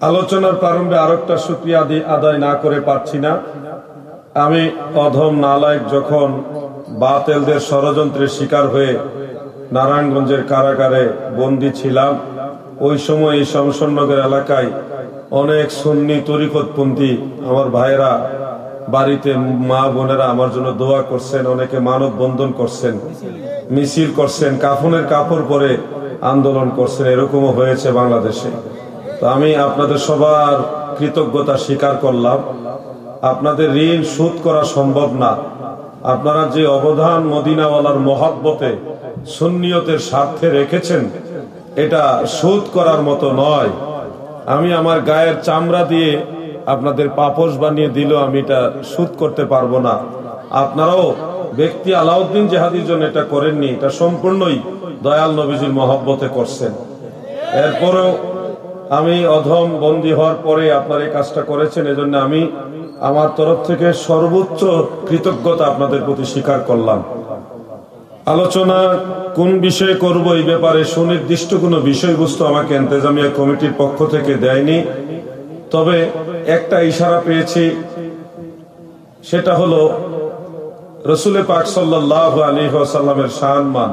আলোচনার প্রারম্ভে আরেকটা শুকরিয়া আদায় না করে পারছি না। আমি অধম নালায়েক যখন বাতিলদের ষড়যন্ত্রের শিকার হয়ে নারায়ণগঞ্জের কারাগারে বন্দী ছিলাম, ওই সময় এই শমশাননগর এলাকায় অনেক সুন্নি তরিকতপন্থী আমার ভাইয়েরা বাড়িতে মা বোনেরা আমার জন্য দোয়া করছেন, অনেকে মানববন্ধন করছেন, মিছিল করছেন, কাফনের কাপড় পরে আন্দোলন করছেন। এরকমও হয়েছে বাংলাদেশে। তো আমি আপনাদের সবার কৃতজ্ঞতা স্বীকার করলাম। আপনাদের ঋণ শোধ করা সম্ভব না। আপনারা যে অবদান মদিনাওয়ালার মহব্বতে সুন্নিয়তের স্বার্থে রেখেছেন, এটা শোধ করার মতো নয়। আমি আমার গায়ের চামড়া দিয়ে আপনাদের পাপোশ বানিয়ে দিল আমি এটা শোধ করতে পারবো না। আপনারাও ব্যক্তি আলাউদ্দিন জেহাদির জন্য এটা করেননি, এটা সম্পূর্ণই দয়াল নবীজির মহব্বতে করছেন। এরপরেও আমি অধম বন্দী হওয়ার পরে আপনার এই কাজটা করেছেন, এজন্য আমি আমার তরফ থেকে সর্বোচ্চ কৃতজ্ঞতা আপনাদের প্রতি স্বীকার করলাম। আলোচনা কোন বিষয়ে করব এই ব্যাপারে সুনির্দিষ্ট কোনো বিষয়বস্তু আমাকে ইন্তেজামিয়া কমিটির পক্ষ থেকে দেয়নি। তবে একটা ইশারা পেয়েছি, সেটা হলো রাসূল পাক সাল্লাল্লাহু আলাইহি ওয়াসাল্লামের সম্মান।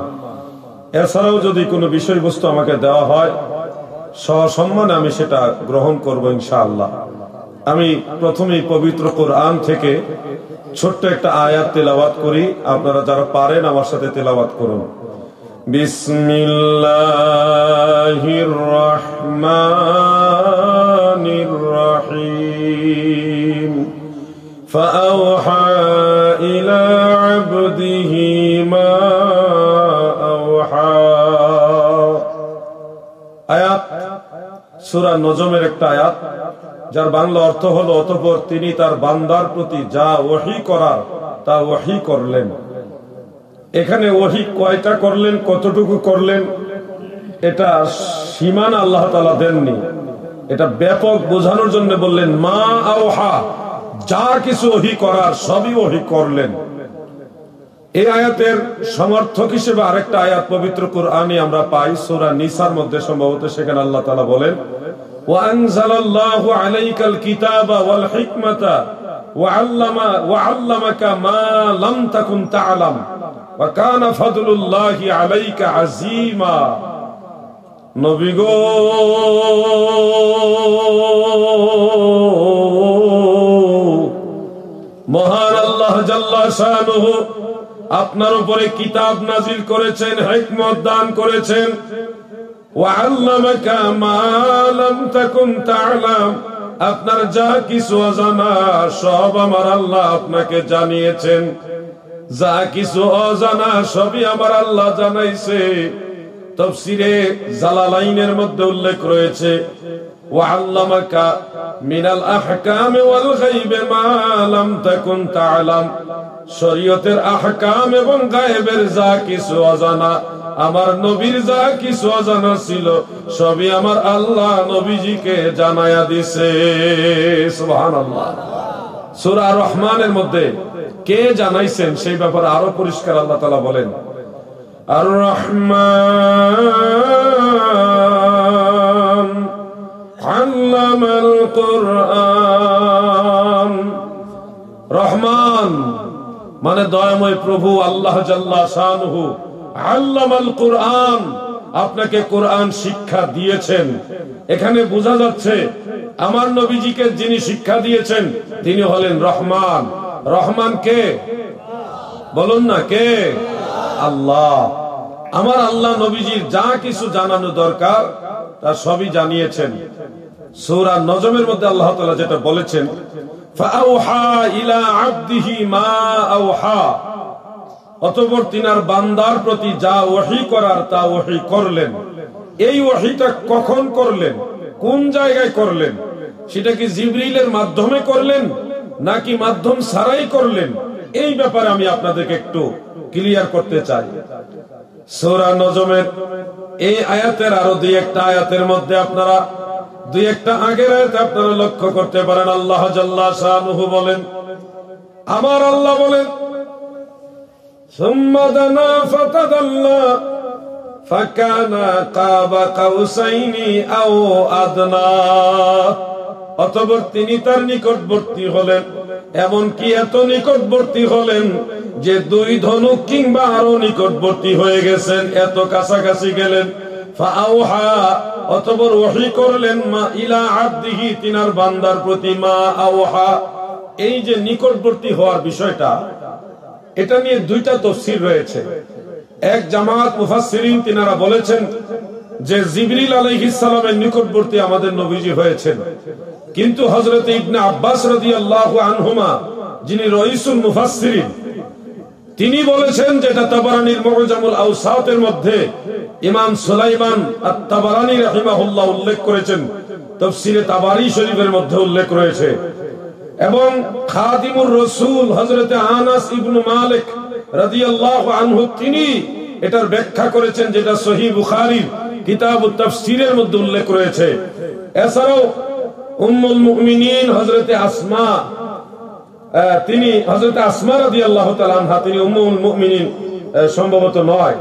এছাড়াও যদি কোনো বিষয়বস্তু আমাকে দেওয়া হয় সসম্মানে আমি সেটা গ্রহণ করব ইনশাআল্লাহ। আমি প্রথমেই পবিত্র কোরআন থেকে ছোট্ট একটা আয়াত তেলাওয়াত করি, আপনারা যারা পারেন আমার সাথে তেলাওয়াত করুন। বিসমিল্লাহির রহমানির রহিম। ফাআওহা ইলা আবদিহি মা আওহা। আয়াত সূরা নজমের একটা আয়াত, যার বাংলা অর্থ হলো অতঃপর তিনি তার বান্দার প্রতি যা ওহী করার তা ওহী করলেন। এখানে ওহী কয়টা করলেন, কতটুকু করলেন, এটা সীমানা আল্লাহ তাআলা দেননি। এটা ব্যাপক বোঝানোর জন্য বললেন মা আওহা, যা কিছু ওহী করার সবই ওহী করলেন। এই আয়াতের সমর্থক হিসেবে আরেকটা আয়াত পবিত্র কোরআনে আমরা পাই সূরা নিসার মধ্যে, সম্ভবত সেখানে আল্লাহ তাআলা বলেন ওয়ানজালাল্লাহু আলাইকাল কিতাবা ওয়াল হিকমাতা ওয়াআল্লামাকা মা লাম তাকুন তা'লাম ওয়া কানা ফাদলুল্লাহি আলাইকা আযীমা। নবী গো, মহান আল্লাহ জাল্লা শানুহু আপনার উপরে কিতাব নাজিল করেছেন, হিকমত দান করেছেন। ওয়াআল্লামাকা মা লাম তাকুন তা'লাম, আপনার যা কিছু অজানা সব আমার আল্লাহ আপনাকে জানিয়েছেন। যা কিছু অজানা সবই আমার আল্লাহ জানাইছে। তাফসীরে জালালাইনের মধ্যে উল্লেখ রয়েছে ওয়াআল্লামাকা মিনাল আহকাম ওয়াল গায়ব মা লাম তাকুন তা'লাম। শরীয়তের আহকাম এবং গায়েবের যা কিছু অজানা, আমার নবীর যা কিছু অজানা ছিল সবই আমার আল্লাহ নবীজিকে জানায়া দিছে। সুবহানাল্লাহ। সূরা রহমানের মধ্যে কে জানাইছেন সেই ব্যাপারে আরো পরিষ্কার আল্লাহ তাআলা বলেন আর রহমান আল্লামাল কুরআন। রহমান মানে দয়াময় প্রভু আল্লাহ জাল্লা শানুহু, আল্লামাল কুরআন, আপনাকে কোরআন শিক্ষা দিয়েছেন। এখানে বোঝা যাচ্ছে আমার নবীজিকে যিনি শিক্ষা দিয়েছেন তিনি হলেন রহমান। রহমান কে বলুন না, কে? আল্লাহ। আমার আল্লাহ নবীজির যা কিছু জানানো দরকার তা সবই জানিয়েছেন। সূরা নজমের মধ্যে আল্লাহ তাআলা যেটা বলেছেন ফাআওহা ইলা আবদিহি মা আওহা, অতঃপর তিনার বান্দার প্রতি যা ওহী করার তা ওহী করলেন। এই ওহীটা কখন করলেন, কোন জায়গায় করলেন? সেটা কি জিবরিলের মাধ্যমে করলেন নাকি মাধ্যম ছাড়াই করলেন? এই ব্যাপারে আমি আপনাদেরকে একটু ক্লিয়ার করতে চাই। সূরা নজমের এই আয়াতের আরো দুই একটা আয়াতের মধ্যে আপনারা দুই একটা আগের আয়াতে আপনারা লক্ষ্য করতে পারেন আল্লাহ জাল্লা শানুহু বলেন, আমার আল্লাহ বলেন সুম্মা দানা ফাতাদাল্লা ফাকানা কাবা কাউসাইনি আও আদনা, অতঃপর তিনি তার নিকটবর্তী হলেন, এমনকি এত নিকটবর্তী হলেন যে 2 ধনুক কিংবা আরো নিকটবর্তী হয়ে গেছেন, এত কাছাকাছি গেলেন। ফাআওহা, অতঃপর ওহী করলেন, মা ইলা আবদিহি, তিনার বান্দার প্রতি, মা আওহা। এই যে নিকটবর্তী হওয়ার বিষয়টা, এটা নিয়ে 2টা তাফসীর রয়েছে। এক জামাত মুফাসসিরিন তিনারা বলেছেন যে জিবরিল আলাইহিস সালামের নিকটবর্তী আমাদের নবীজি হয়েছেন, কিন্তু হযরত ইবনে আব্বাস রাদিয়াল্লাহু আনহুমা, যিনি রাইসুল মুফাসসিরিন, তিনি বলেছেন যেটা তাবারানীর মুআজামুল আওসাতের মধ্যে ইমাম সুলাইমান আত-তাবারানী রাহিমাহুল্লাহ উল্লেখ করেছেন, তাফসীরে তাবারি শরীফের মধ্যে উল্লেখ রয়েছে। এবং খাদিমুর রাসূল হযরত আনাস ইবনে মালিক রাদিয়াল্লাহু আনহু, তিনি এটার ব্যাখ্যা করেছেন, যেটা সহিহ বুখারীর কিতাবুত তাফসীরের মধ্যে উল্লেখ রয়েছে। এছাড়াও উম্মুল মুমিনিন হযরত আসমা, তিনি হযরত আসমা রাদিয়াল্লাহু তাআলা আনহা, তিনি উম্মুল মুমিনিন সম্ভবত নয়,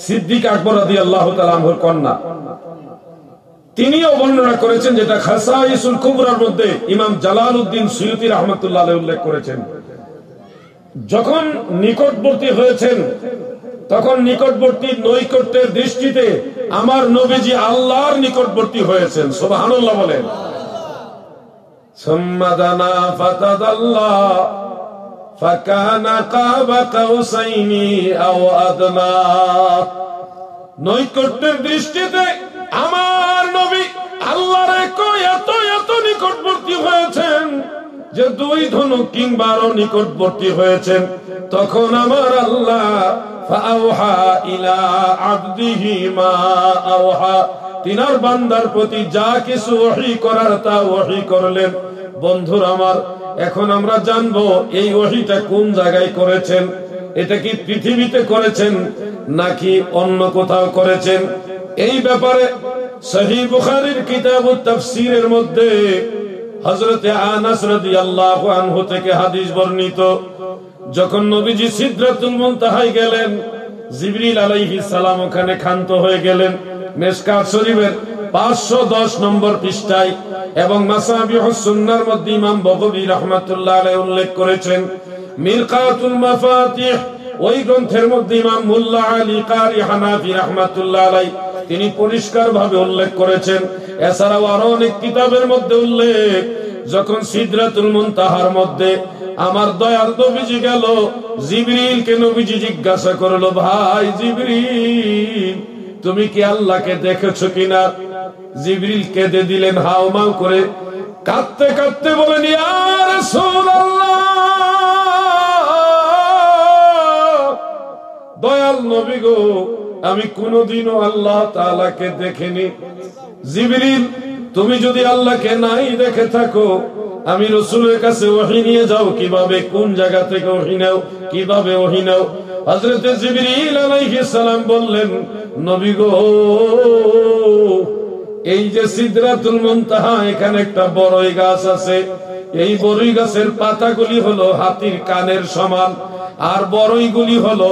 সিদ্দিক আকবর রাদিয়াল্লাহু তাআলা আনহুর কন্যা, তিনিও বর্ণনা করেছেন, যেটা খাসাইসুল কুবরার মধ্যে ইমাম জালালউদ্দিন সুয়ুতী রাহমাতুল্লাহ আলাইহি উল্লেখ করেছেন। যখন নিকটবর্তী হয়েছেন, তখন নিকটবর্তী নৈকট্যের দৃষ্টিতে আমার নবীজি আল্লাহর নিকটবর্তী হয়েছেন। সুবহানাল্লাহ বলেন। সুম্মা দানা ফাতাদাল্লা ফাকানা কাবা কাউসাইনি আও আদনা, নৈকট্যের দৃষ্টিতে আমার নবী আল্লাহর এত নিকটবর্তী হয়েছেন যে 2 ধনুক কিংবা আরো নিকটবর্তী হয়েছেন। তখন আমার আল্লাহ ফাআওহা ইলা আবদিহি মা আওহা, তিনার বান্দার প্রতি যা কিছু ওহী করার তা ওহী করলেন। বন্ধুরা আমার, এখন আমরা জানবো এই ওহীটা কোন জায়গায় করেছেন। এটা কি পৃথিবীতে করেছেন নাকি অন্য কোথাও করেছেন? এই ব্যাপারে সহিহ বুখারীর কিতাবুত তাফসীরের মধ্যে হযরত আনাস রাদিয়াল্লাহু আনহু থেকে হাদিস বর্ণিত, যখন নবীজি সিদরাতুল মুনতাহায় গেলেন, জিবরিল আলাইহিস সালাম ওখানে ক্ষান্ত হয়ে গেলেন। মিশকাত শরীফের 510 নম্বর পৃষ্ঠায় এবং মাসাবিহুস সুন্নাহর মধ্যে ইমাম বগবী রাহমাতুল্লাহ আলাইহি উল্লেখ করেছেন। মিরকাতুল মাফাতিহ, ওই গ্রন্থের মধ্যে ইমাম মুল্লা আলী কারি হানাফি রাহমাতুল্লাহ আলাইহি তিনি পরিষ্কার ভাবে উল্লেখ করেছেন। এছাড়াও আরো অনেক কিতাবের মধ্যে উল্লেখ, যখন সিদরাতুল মুনতাহার মধ্যে আমার দয়াল নবীজি গেল, জিবরিলকে নবীজি জিজ্ঞাসা করলো, ভাই জিবরিল, তুমি কি আল্লাহকে দেখেছো কিনা? জিবরিল কেঁদে দিলেন, হাউমাউ করে কাঁদতে কাঁদতে বলেন, ইয়া রাসূলুল্লাহ, দয়াল নবী গো, আমি কোনদিনও আল্লাহ তাআলাকে দেখিনি। জিবরিল, তুমি যদি আল্লাহকে নাই দেখে থাকো, আমি রাসূলের কাছে ওহী নিয়ে যাও কিভাবে? কোন জায়গা থেকে ওহী নাও? কিভাবে ওহী নাও? হযরত জিবরিল আলাইহিস সালাম বললেন, নবী গো, এই যে সিদরাতুল মুনতাহা, এখানে একটা বড়ই গাছ আছে। এই বড়ই গাছের পাতাগুলি হলো হাতির কানের সমান, আর বড়ইগুলি হলো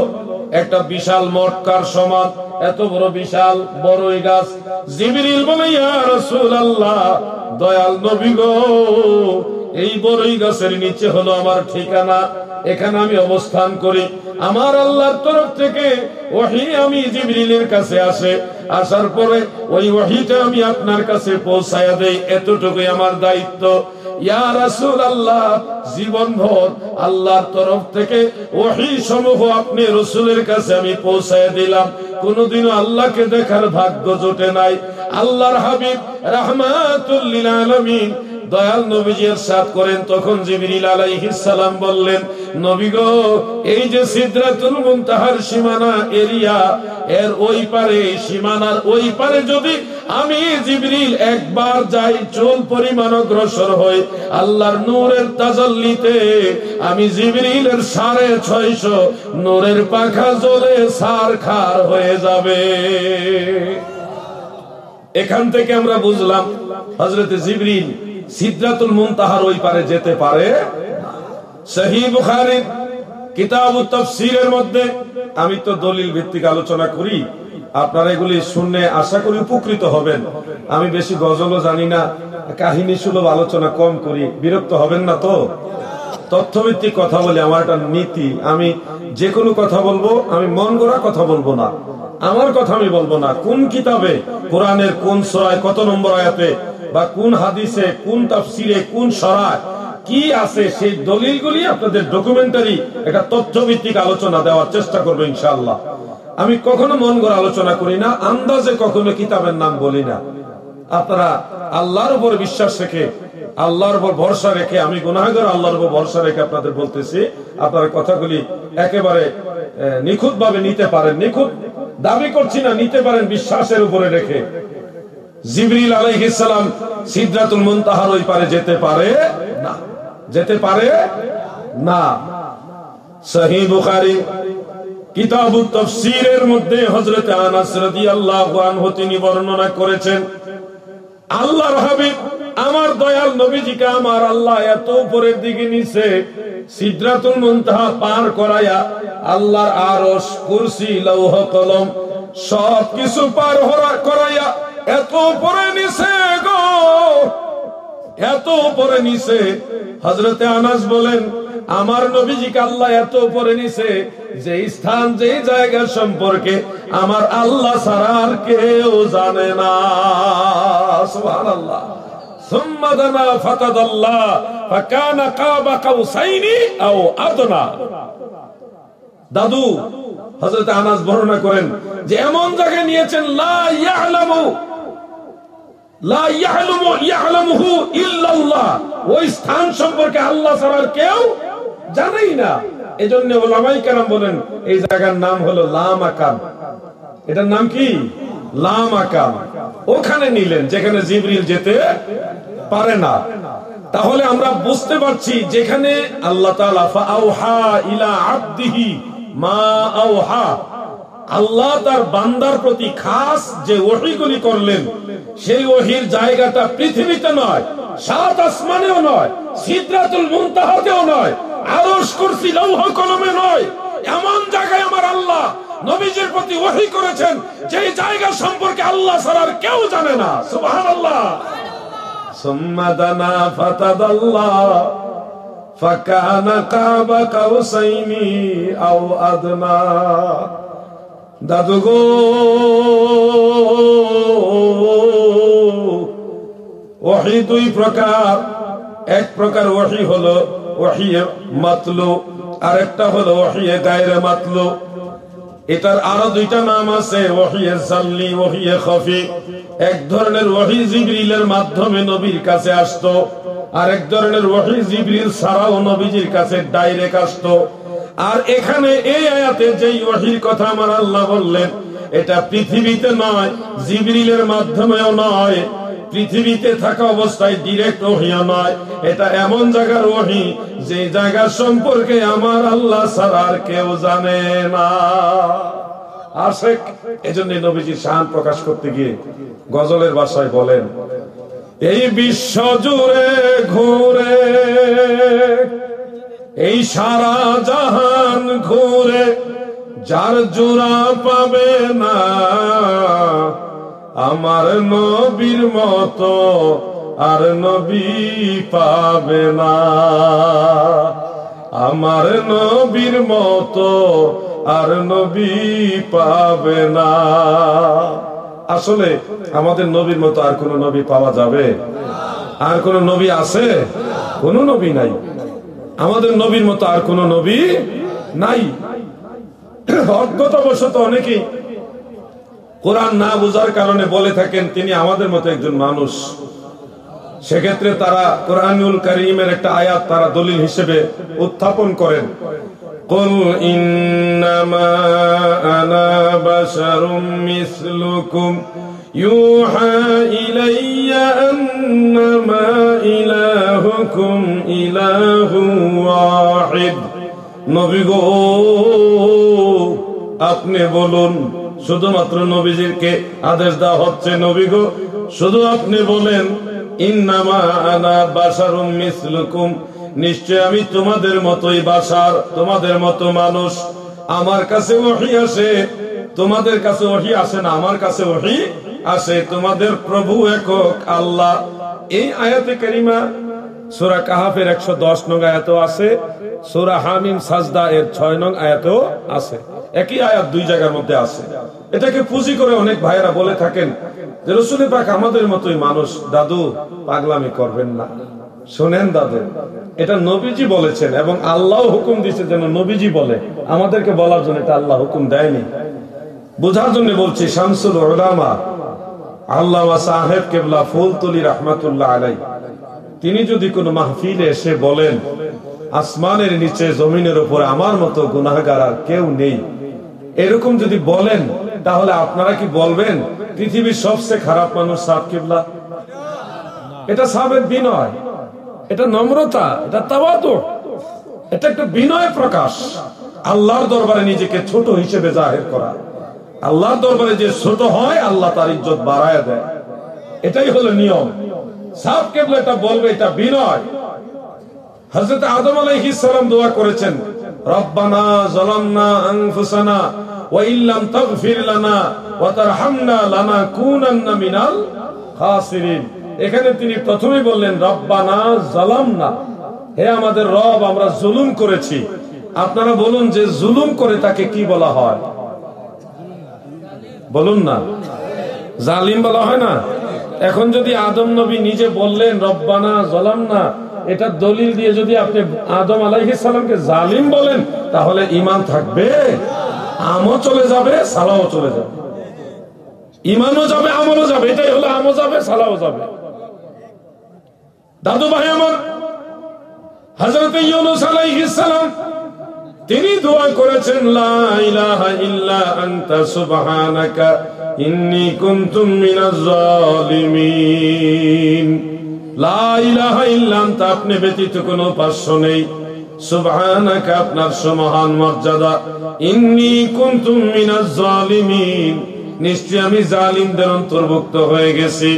একটা বিশাল মটকার সমান। এত বড় বিশাল বড়ই গাছ। জিবরিল বলে, ইয়া রাসূলুল্লাহ, দয়াল নবী গো, এই বড়ই গাছের নিচে হলো আমার ঠিকানা, এখানে আমি অবস্থান করি। আমার আল্লাহর তরফ থেকে ওহী আমি জিবরিলের কাছে আসে, আসার পরে ওই ওহীটা আমি আপনার কাছে পৌঁছায়া দেই, এতটুকুই আমার দায়িত্ব। ইয়া রাসূলুল্লাহ, জীবনভর আল্লাহর তরফ থেকে ওহী সমূহ আপনি রাসূলের কাছে আমি পৌঁছায়া দিলাম, কোনদিনও আল্লাহকে দেখার ভাগ্য জোটে নাই। আল্লাহর হাবিব রাহমাতুল লিল আলামিন দয়াল নবীজি ইরশাদ করেন, তখন জিবরিল আলাইহিস সালাম বললেন, নবী গো, এই যে সিদরাতুল মুনতাহার সীমানা এরিয়া, এর ওই পারে, সীমানার ওই পারে যদি আমি জিবরিল একবার যাই, চুল পরিমাণ অগ্রসর হই, আল্লাহর নূরের তাজাল্লিতে আমি জিবরিলের 650 নূরের পাখা জ্বলে ছারখার হয়ে যাবে। এখান থেকে আমরা বুঝলাম হযরত জিবরিল সিদরাতুল মুনতাহার ওই পারে যেতে পারে। সহিহ বুখারীর কিতাবুত তাফসীরের মধ্যে, আমি তো দলিল ভিত্তিক আলোচনা করি, আপনারা এগুলি শুনে আশা করি উপকৃত হবেন। আমি বেশি গজলও জানি না, কাহিনী সুলভ আলোচনা কম করি, বিরক্ত হবেন না তো? তথ্যভিত্তিক কথা বলি, আমার একটা নীতি। আমি যে কোনো কথা বলবো, আমি মন গড়া কথা বলবো না, আমার কথা আমি বলবো না। কোন কিতাবে, কোরআনের কোন সূরায় কত নম্বর আয়াতে, বা কোন হাদিসে, কোন তাফসিরে, কোন সরায় কি আছে, সেই দলিলগুলি আপনাদের ডকুমেন্টারি একটা তথ্যভিত্তিক আলোচনা দেওয়ার চেষ্টা করবো ইনশাআল্লাহ। আমি কখনো মন গড়া আলোচনা করি না, আন্দাজে কখনো কিতাবের নাম বলি না। আপনারা আল্লাহর উপর বিশ্বাস রেখে, আল্লাহর উপর ভরসা রেখে, আমি গুনাহগার, আল্লাহর উপর ভরসা রেখে আপনাদের বলতেছি, আপনারা কথাগুলি একেবারে নিখুঁত ভাবে নিতে পারেন। নিখুঁত দাবি করছি না, নিতে পারেন বিশ্বাসের উপরে রেখে। জিবরিল আলাইহিস সালাম সিদরাতুল মুনতাহার ওই পারে যেতে পারে না, যেতে পারে না। সহিহ বুখারী কিতাবুত তাফসীরের মধ্যে হযরত আনাস রাদিয়াল্লাহু আনহু তিনি বর্ণনা করেছেন, আল্লাহর হাবিব আমার দয়াল নবীজিকে আমার আল্লাহ এত উপরের দিকে নিছে, সিদরাতুল মুনতাহা পার করায়া আল্লাহর আরশ, কুরসি, লৌহ কলম সবকিছু পার করাইয়া এত উপরে নিছে গো, এত উপরে নিছে। হযরতে আনাস বলেন, আমার নবীজিকে আল্লাহ এত উপরে নিছে যে স্থান, যে জায়গা সম্পর্কে আমার আল্লাহ ছাড়া আর কেউ জানে না। সুবহানাল্লাহ। সুম্মা দানা ফাতাদাল্লাহ ফাকানা কাবা কাউসাইনি আও আদনা। দাদু হযরত আনাস বর্ণনা করেন যে এমন জায়গায় নিয়েছেন, লা ইয়ালামুহু ইল্লাল্লাহ, ওই স্থান সম্পর্কে আল্লাহ ছাড়া আর কেউ জানেই না। এজন্য উলামায়ে কেরাম বলেন এই জায়গার নাম হলো লা মাকাম। এটার নাম কি? লা মাকাম। ওখানে নিলেন যেখানে জিবরিল যেতে পারে না। তাহলে আমরা বুঝতে পারছি যেখানে আল্লাহ তাআলা ফাআউহা ইলা আবদিহি মা আওহা, আল্লাহ তার বান্দার প্রতি খাস যে ওহীগুলি করলেন, সেই ওহীর জায়গাটা পৃথিবীতে নয়, সাত আসমানেও নয়, সিদরাতুল মুনতাহাতেও নয়, আরশ, কুরসি, লৌহ কলমে নয়, এমন জায়গায় আমার আল্লাহ নবীজির প্রতি ওহী করেছেন যে জায়গা সম্পর্কে আল্লাহ ছাড়া আর কেউ জানে না। সুবহানাল্লাহ। সুম্মা দানা ফাতাদাল্লাহ ফাকানা কাবা কাউসাইনি আও আদনা। দাদু গো, ওহী দুই প্রকার। এক প্রকার ওহী হলো ওহীয়ে মাতলু, আর একটা হলো ওহীয়ে গায়রে মাতলু। এটার আরো দুইটা নাম আছে, ওহীয়ে জাল্লি, ওহীয়ে খফি। এক ধরনের ওহী জিবরিলের মাধ্যমে নবীর কাছে আসতো, আর এক ধরনের ওহী জিবরিল ছাড়াও নবীজির কাছে ডাইরেক্ট আসতো। আর এখানে এই আয়াতে যেই ওহীর কথা আমার আল্লাহ বললেন, এটা পৃথিবীতে নয়, জিবরিলের মাধ্যমেও নয়, পৃথিবীতে থাকা অবস্থায় ডিরেক্ট ওহীও নয়। এটা এমন জায়গার ওহী যে জায়গা সম্পর্কে আমার আল্লাহ ছাড়া আর কেউ জানে না। আশেক এজন্য নবীজির শান প্রকাশ করতে গিয়ে গজলের ভাষায় বলেন, এই বিশ্ব জুড়ে ঘুরে, এই সারা জাহান ঘুরে, যার জোড়া পাবে না আমার নবীর মতো আর নবী পাবে না, আমার নবীর মতো আর নবী পাবে না। আসলে আমাদের নবীর মতো আর কোন নবী পাওয়া যাবে? আর কোন নবী আছে? কোন নবী নাই। আমাদের নবীর মতো আর কোন নবী নাই। অজ্ঞতাবশত অনেকেই কোরআন না বুঝার কারণে বলে থাকেন তিনি আমাদের মতো একজন মানুষ। সেক্ষেত্রে তারা কোরআনুল কারীমের একটা আয়াত তারা দলিল হিসেবে উত্থাপন করেন, কুল ইন্নামা আনা বাশারুম মিসলুকুম ইউহা ইলাইয়া আন্নামা ইলাহুকুম ইলাহুন ওয়াহিদ। নবী গো, আপনি বলুন, শুধুমাত্র নবীজিকে আদেশ দেওয়া হচ্ছে, নবী গো শুধু আপনি বলেন, ইন্নামা আনা বাশারুম মিসলুকুম, নিশ্চয় আমি তোমাদের মতোই বাশার, তোমাদের মতো মানুষ। আমার কাছে ওহী আসে, তোমাদের কাছে ওহী আসে না, আমার কাছে ওহী আসে। তোমাদের প্রভু একক আল্লাহ। এই আয়াতে কারিমা সূরা কাহাফের 110 নং আয়াতেও আছে, সূরা হামিম সাজদা এর 6 নং আয়াতেও আছে। একই আয়াত দুই জায়গার মধ্যে আছে। এটাকে পুঁজি করে অনেক ভাইয়েরা বলে থাকেন যে রাসূল পাক আমাদের মতোই মানুষ। দাদু পাগলামি করবেন না, শুনেন দাদু, এটা নবীজি বলেছেন এবং আল্লাহ হুকুম দিয়েছে যেন নবীজি বলে, আমাদেরকে বলার জন্য এটা আল্লাহ হুকুম দেয়নি। বোঝার জন্য বলছি, শামসুল উলামা আল্লামা সাহেব কেবলা ফুলতুলি রাহমাতুল্লাহ আলাইহি তিনি যদি কোনো মাহফিলে এসে বলেন আসমানের নিচে জমিনের উপরে আমার মতো গুনাহগার আর কেউ নেই, এরকম যদি বলেন, তাহলে আপনারা কি বলবেন পৃথিবীর সবচেয়ে খারাপ মানুষ সাহেব কেবলা? এটা সাহেবের বিনয়, এটা নম্রতা, এটা তাওয়াদু, এটা একটা বিনয় প্রকাশ। আল্লাহর দরবারে নিজেকে ছোট হিসেবে জাহির করা। আল্লাহর দরবারে যে ছোট হয় আল্লাহ তার ইজ্জত বাড়ায় দেয়, এটাই হলো নিয়ম। সাহেব কেবলা এটা বলবে, এটা বিনয়। হযরত আদম আলাইহিস সালাম দোয়া করেছেন, রব্বানা যালামনা আনফুসানা ওয়া ইল্লাম তাগফির লানা ওয়া তারহামনা লানাকুনান্না মিনাল খাসিরিন। এখানে তিনি প্রথমেই বললেন রব্বানা যালামনা, হে আমাদের রব আমরা জুলুম করেছি। আপনারা বলুন যে জুলুম করে তাকে কি বলা হয়? বলুন না, জালিম বলা হয় না? এখন যদি আদম নবী নিজে বললেন রব্বানা যালামনা, এটা দলিল দিয়ে যদি আপনি আদম আলাইহিস সালামকে জালিম বলেন, তাহলে ঈমান থাকবে? আমও চলে যাবে, সালাও চলে যাবে। ঈমানও যাবে, আমলও যাবে। এটাই হলো আমও যাবে, সালাও যাবে। দাদু ভাই আমার, হযরত ইউনূস আলাইহিস সালাম তিনি দোয়া করেছেন, লা ইলাহা ইল্লা আনতা সুবহানাকা ইন্নী কুনতু মিনাজ জালিমিন। লা ইলাহা ইল্লা আনতা, আপনি ব্যতীত কোনো উপাস্য নেই, সুবহানাকা, আপনার সমহান মর্যাদা, ইন্নী কুনতু মিনাজ জালিমিন, নিশ্চয় আমি জালিমদের অন্তর্ভুক্ত হয়ে গেছি।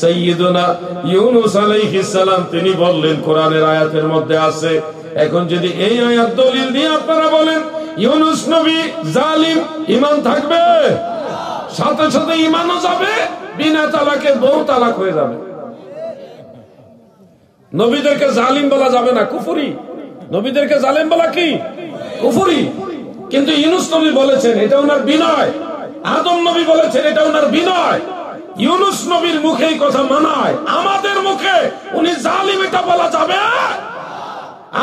সাইয়্যিদুনা ইউনূস আলাইহিস সালাম তিনি বললেন, কোরআনের আয়াতের মধ্যে আছে। এখন যদি এই আয়াত দলিল দিয়ে আপনারা বলেন ইউনূস নবী জালিম, ঈমান থাকবে? সাথে সাথে ঈমানও যাবে, বিনা তালাকে বহু তালাক হয়ে যাবে। নবীদেরকে জালিম বলা যাবে না, কুফরি। নবীদেরকে জালিম বলা কি? কুফরি। কিন্তু ইউনূস নবী বলেছেন এটা ওনার বিনয়, আদম নবী বলেছেন এটা ওনার বিনয়। ইউনূস নবীর মুখে এই কথা মানায়, আমাদের মুখে উনি জালিম এটা বলা যাবে?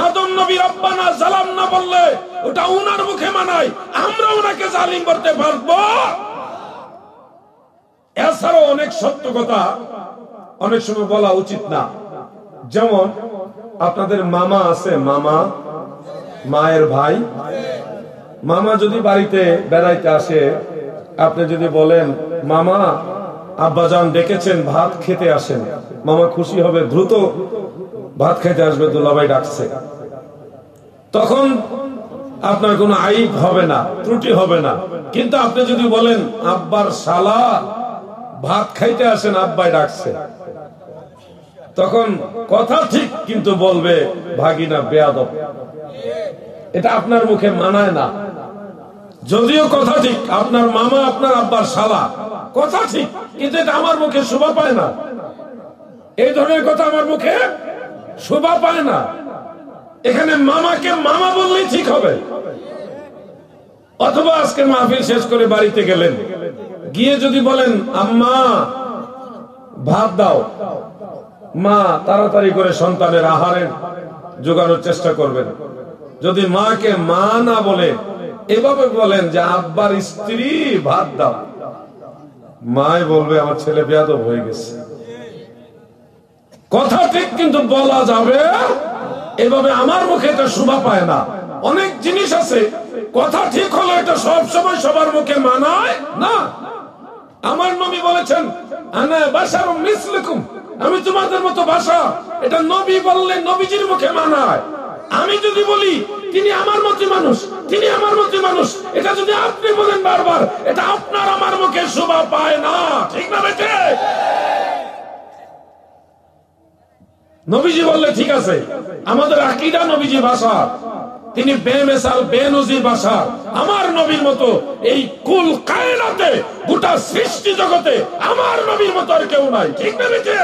আদম নবী রব্বানা যালামনা বললে ওটা উনার মুখে মানায়, আমরা ওনাকে জালিম বলতে পারবো? এছাড়াও অনেক সত্য কথা অনেক সময় বলা উচিত না। যেমন আপনাদের মামা আছে, মামা, মায়ের ভাই। মামা যদি বাড়িতে বেড়াইতে আসে, আপনি যদি বলেন মামা আব্বাজান ডেকেছেন, ভাত খেতে আসেন, মামা খুশি হবে, দ্রুত ভাত খেতে আসবে, দুলাভাই ডাকছে। তখন আপনার কোনো আইব হবে না, ত্রুটি হবে না। কিন্তু আপনি যদি বলেন আব্বার শালা ভাত খাইতে আসেন, আব্বাই ডাকছে, তখন কথা ঠিক কিন্তু বলবে ভাগিনা বেয়াদব। এটা আপনার মুখে মানায় না। যদিও কথা ঠিক, আপনার মামা আপনার আব্বার শালা, কথা ঠিক, কিন্তু এটা আমার মুখে শোভা পায় না। এই ধরনের কথা আমার মুখে শোভা পায় না। এখানে মামাকে মামা বললেই ঠিক হবে। অথবা আজকে মাহফিল শেষ করে বাড়িতে গেলেন, গিয়ে যদি বলেন আম্মা ভাত দাও, মা তাড়াতাড়ি করে সন্তানের আহারের জোগানোর চেষ্টা করবেন। যদি মাকে মা না বলে এভাবে বলেন যে আব্বার স্ত্রী ভাত দাও, মাই বলবে আমার ছেলে বেয়াদব হয়ে গেছে। কথা ঠিক কিন্তু বলা যাবে, এভাবে আমার মুখে এটা শোভা পায় না। অনেক জিনিস আছে কথা ঠিক হলো এটা সব সময় সবার মুখে মানায় না। আমার নবী বলেছেন আনা বাশারুম মিসলুকুম, আমি তোমাদের মতো ভাষা, এটা নবী বললে নবীজির মুখে মানায়। আমি যদি বলি তিনি আমার মতো মানুষ, তিনি আমার মতো মানুষ, এটা যদি আপনি বলেন বারবার, এটা আপনার আমার মুখে শোভা পায় না। ঠিক না বেটে? নবীজি বললে ঠিক আছে, আমাদের আকীদা নবীজি ভাষা, তিনি বেমিসাল বেনজির বাশার। আমার নবীর মতো এই কুল কায়নাতে গোটা সৃষ্টি জগতে আমার নবীর মতো আর কেউ নাই। ঠিক না বেঁচে?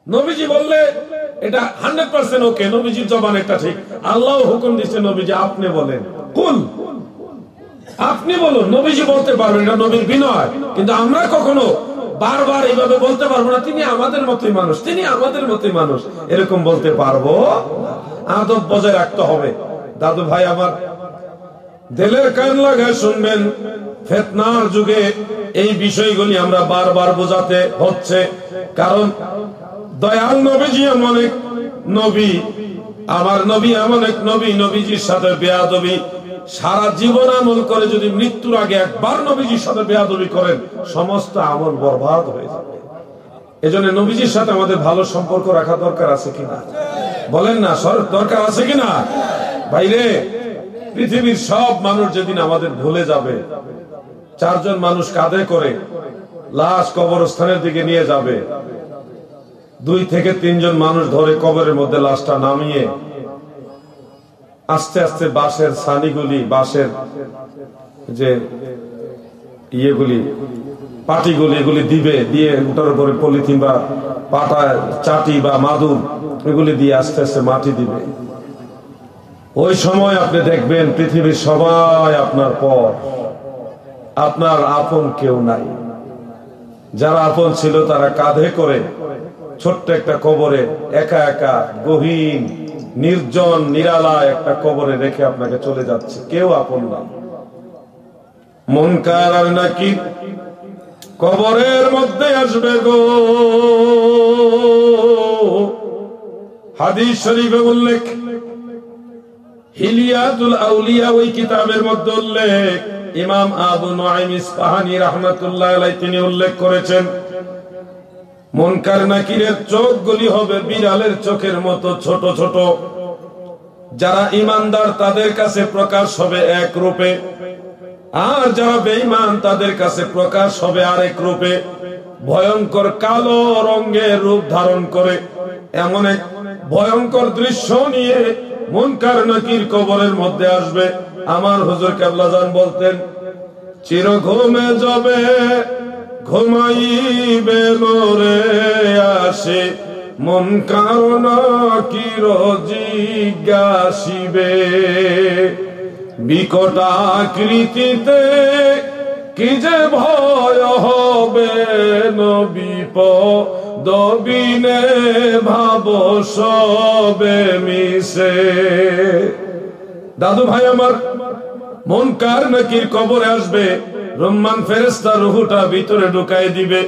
নবীজি বললে এটা 100% ওকে, নবীজির জবান এটা ঠিক। আল্লাহ হুকুম দিচ্ছে নবীজি আপনি বলেন, কুল আপনি বলুন। নবীজি বলতে পারবেন, এটা নবীর বিনয়। কিন্তু আমরা কখনো বারবার এইভাবে বলতে পারবো না তিনি আমাদের মতোই মানুষ, তিনি আমাদের মতোই মানুষ, এরকম বলতে পারবো? আদব বজায় রাখতে হবে। দাদু ভাই আমার, দিলের কান লাগায় শুনবেন, ফিতনার যুগে এই বিষয়গুলি আমরা বারবার বোঝাতে হচ্ছে। কারণ দয়াল নবীজি এমন এক নবী, আমার নবী এমন এক নবী, নবীজির সাথে বেয়াদবি সারা জীবন আমল করে যদি মৃত্যুর আগে একবার নবীজির সাথে বেয়াদবি করেন সমস্ত আমল বরবাদ হয়ে যাবে। এজন্য নবীজির সাথে আমাদের ভালো সম্পর্ক রাখা দরকার আছে কিনা বলেন না? দরকার আছে কিনা? বাইরে পৃথিবীর সব মানুষ যেদিন আমাদের ভুলে যাবে, 4 জন মানুষ কাঁধে করে লাশ কবরস্থানের দিকে নিয়ে যাবে, 2 থেকে 3 জন মানুষ ধরে কবরের মধ্যে লাশটা নামিয়ে আস্তে আস্তে বাঁশের ছানিগুলি, বাঁশের যে ইয়েগুলি, পাটিগুলি, এগুলি দিবে, দিয়ে ওটার উপরে পলিথিন বা পাটা চাটি বা মাদুর এগুলি দিয়ে আস্তে আস্তে মাটি দিবে। ওই সময় আপনি দেখবেন পৃথিবীর সবাই আপনার পর, আপনার আপন কেউ নাই। যারা আপন ছিল তারা কাঁধে করে ছোট্ট একটা কবরে একা একা গহীন নির্জন নিরালায় একটা কবরে রেখে আপনাকে চলে যাচ্ছে, কেউ আপন না। মুনকার আর নাকির কবরের মধ্যে আসবে গো। হাদিস শরীফে উল্লেখ, হিলিয়াতুল আউলিয়া ওই কিতাবের মধ্যে উল্লেখ, ইমাম আবু নুআইম ইসফাহানি রাহমাতুল্লাহ আলাইহি তিনি উল্লেখ করেছেন, মুনকার নাকিরের চোখগুলি হবে বিড়ালের চোখের মতো ছোট ছোট। যারা ঈমানদার তাদের কাছে প্রকাশ হবে এক রূপে, আর যারা বেঈমান তাদের কাছে প্রকাশ হবে আরেক রূপে। ভয়ঙ্কর কালো রঙের রূপ ধারণ করে এমন এক ভয়ঙ্কর দৃশ্য নিয়ে মুনকার নাকির কবরের মধ্যে আসবে। আমার হুজুর কেবলাজান বলতেন, চির ঘুমে যাবে ঘুমাইবে মোরে আসে, মুনকার নাকির জিজ্ঞাসিবে। বিকট আকৃতিতে কি যে ভয় হবে, বিপদবিনে ভাব সবে মিশে। দাদু ভাই আমার, মুনকার নাকির কবরে আসবে, রহমান ফেরেশতা রুহুটা ভিতরে ঢুকাই দিবে।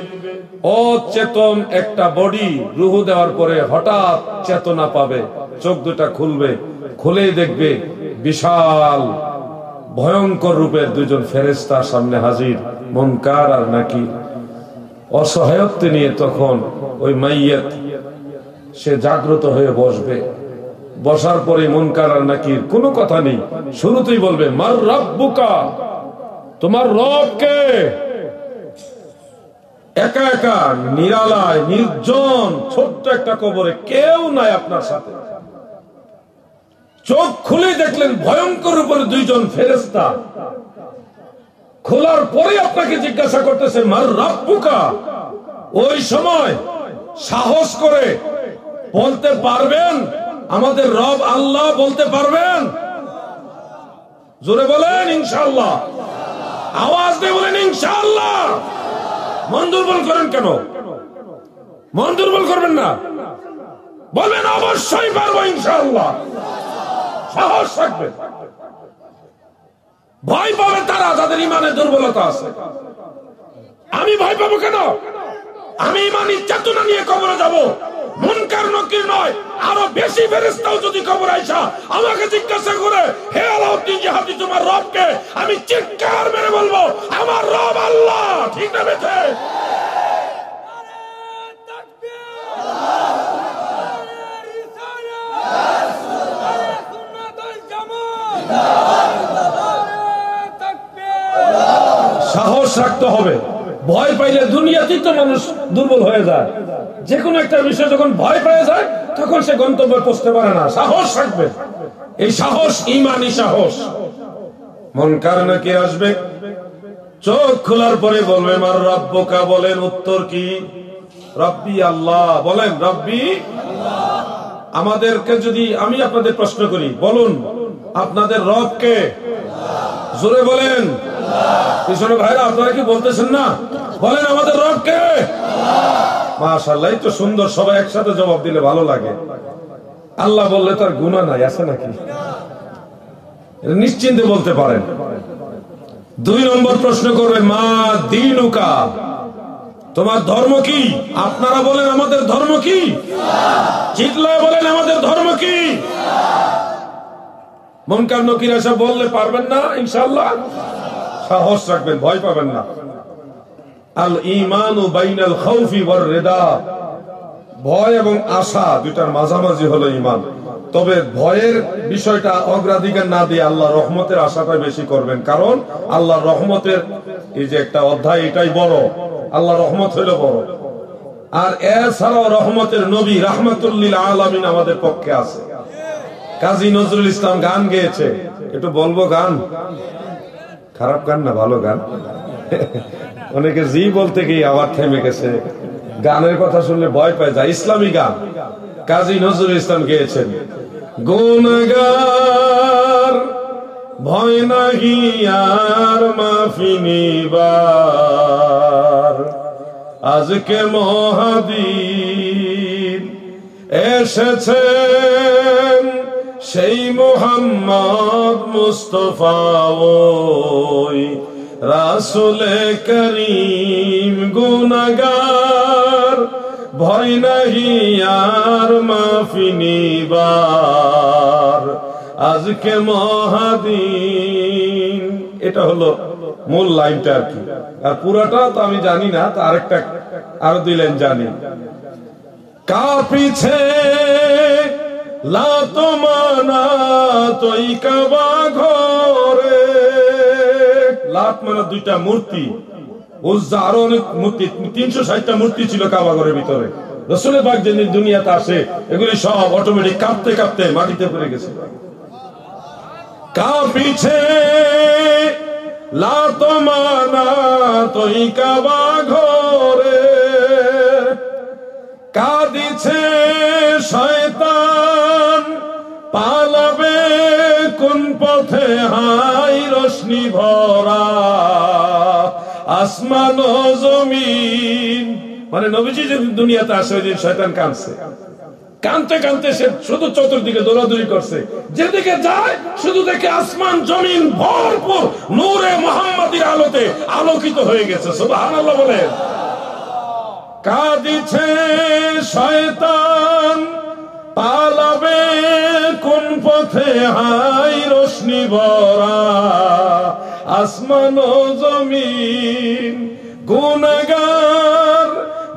অচেতন একটা বডি রুহু দেওয়ার পরে হঠাৎ চেতনা পাবে, চোখ দুটা খুলবে, খুলেই দেখবে বিশাল ভয়ঙ্কর রূপের 2 জন ফেরেশতা সামনে হাজির, মুনকার আর নাকির। অসহায়ত্ব নিয়ে তখন ওই মাইয়াত সে জাগ্রত হয়ে বসবে। বসার পরে মুনকার আর নাকির কোনো কথা নেই, শুরুতেই বলবে মার রাব্বুকা, তোমার রব কে? একা একা নিরালায় নির্জন ছোট্ট একটা কবরে কেউ নাই আপনার সাথে। চোখ খুলে দেখলেন ভয়ঙ্কর উপরে 2 জন ফেরেশতা। খোলার পরে আপনাকে জিজ্ঞাসা করতেছে মার রাব্বুকা। ওই সময় সাহস করে বলতে পারবেন আমাদের রব আল্লাহ? বলতে পারবেন? জোরে বলেন ইনশাআল্লাহ। আওয়াজ দিয়ে বলেন ইনশাআল্লাহ। মন দুর্বল করেন কেন? মন দুর্বল করবেন না, বলবেন অবশ্যই পারবো ইনশাআল্লাহ। সাহস রাখবেন। ভয় পাবে তারা যাদের ইমানের দুর্বলতা আছে। আমি ভয় পাবো কেন? আমি ইমানি চেতনা নিয়ে কবরে যাব। মুনকার নাকির নয়, আরো বেশি ফেরেশতাও যদি কবরে আইসা আমাকে জিজ্ঞাসা করে হে আলাউদ্দিন জিহাদি তোমার রব কে, আমি চিৎকার মেরে বলবো আমার রব আল্লাহ। ঠিক না বেঠে? সাহস রাখতে হবে, ভয় পাইলে দুনিয়াতেই তো মানুষ দুর্বল হয়ে যায়। যে কোনো একটা বিষয় যখন ভয় পেয়ে যায় তখন সে গন্তব্যে পৌঁছতে পারে না। সাহস রাখবে, এই সাহস ইমানি সাহস। মুনকার নাকির আসবে, চোখ খোলার পরে বলবে মার রাব্বুকা, বলেন উত্তর কি? রব্বি আল্লাহ। বলেন রব্বি আল্লাহ। আমাদেরকে যদি আমি আপনাদের প্রশ্ন করি, বলুন আপনাদের রব কে? জোরে বলেন। পিছনে ভাইরা আপনারা কি বলতেছেন না? বলেন আমাদের রব কে? মাশাআল্লাহ, এই তো সুন্দর, সবাই একসাথে জবাব দিলে ভালো লাগে। আল্লাহ বললে তার গুনাহ নাই, আছে নাকি? নিশ্চিন্তে বলতে পারেন। 2 নম্বর প্রশ্ন করবে মা দীনুকা, তোমার ধর্ম কি? আপনারা বলেন আমাদের ধর্ম কি? চিৎকার বলেন আমাদের ধর্ম কি? মুনকার নকির এসব বললে পারবেন না ইনশাআল্লাহ? সাহস রাখবেন, ভয় পাবেন না। আল ঈমানু বাইনাল খাউফি ওয়ার রিদা, ভয় এবং আশা দুটার মাঝামাঝি হলো ঈমান। তবে ভয়ের বিষয়টা অগ্রাধিকার না দিয়ে আল্লাহ রহমতের আশাটা বেশি করবেন, কারণ আল্লাহ রহমতের এই যে একটা অধ্যায়, এটাই বড়। আল্লাহ রহমত হইল বড়। আর এছাড়াও রহমতের নবী রাহমাতুল লিল আলামিন আমাদের পক্ষে আছে। কাজী নজরুল ইসলাম গান গেয়েছে, একটু বলবো গান? খারাপ গান না, ভালো গান। অনেকে জি বলতে গিয়ে আবার থেমে গেছে, গানের কথা শুনলে ভয় পায় যায়। ইসলামী গান কাজী নজরুল ইসলাম গেয়েছেন। গুনাহগার ভয় নাহি আর মাফি নিবার, আজকে মহাদিন এসেছেন সেই মুহাম্মদ মুস্তাফা ওই রাসূলে করিম। গুনাহগার ভয় নাহি আর মাফি নিবার, আজকে মহাদিন। এটা হলো মূল লাইনটা আর কি। আর পুরাটা তো আমি জানি না, তো আরেকটা আরো 2 লাইন জানি। কাঁপিছে লাত মানাত ওই কাবা ঘরে, লাত মানাত 2টা মূর্তি, উজ্জা আরো অনেক মূর্তি, 360টা মূর্তি ছিল কাবা ঘরের ভিতরে। রাসূলের পাক যেদিন দুনিয়াতে আসে এগুলি সব অটোমেটিক কাঁপতে কাঁপতে মাটিতে পড়ে গেছে। কাঁপিছে লাত মানাত ওই কাবা ঘরে, কাঁদিছে শয়তান পালাবে কোন পথে, হাই রশ্মি ভরা আসমান ও জমিন। মানে নবীজি যেদিন দুনিয়াতে আসে ওই দিন শয়তান কাঁদছে, কাঁদতে কাঁদতে সে শুধু চতুর্দিকে দৌড়াদৌড়ি করছে, যেদিকে যায় শুধু দেখে আসমান জমিন ভরপুর নূরে মুহাম্মাদির আলোতে আলোকিত হয়ে গেছে। সুবহানাল্লাহ বলেন। কাঁদিছে শয়তান পালাবে কোন পথে, হাই রশ্মি ভরা আসমান ও জমিন। গুনাহগার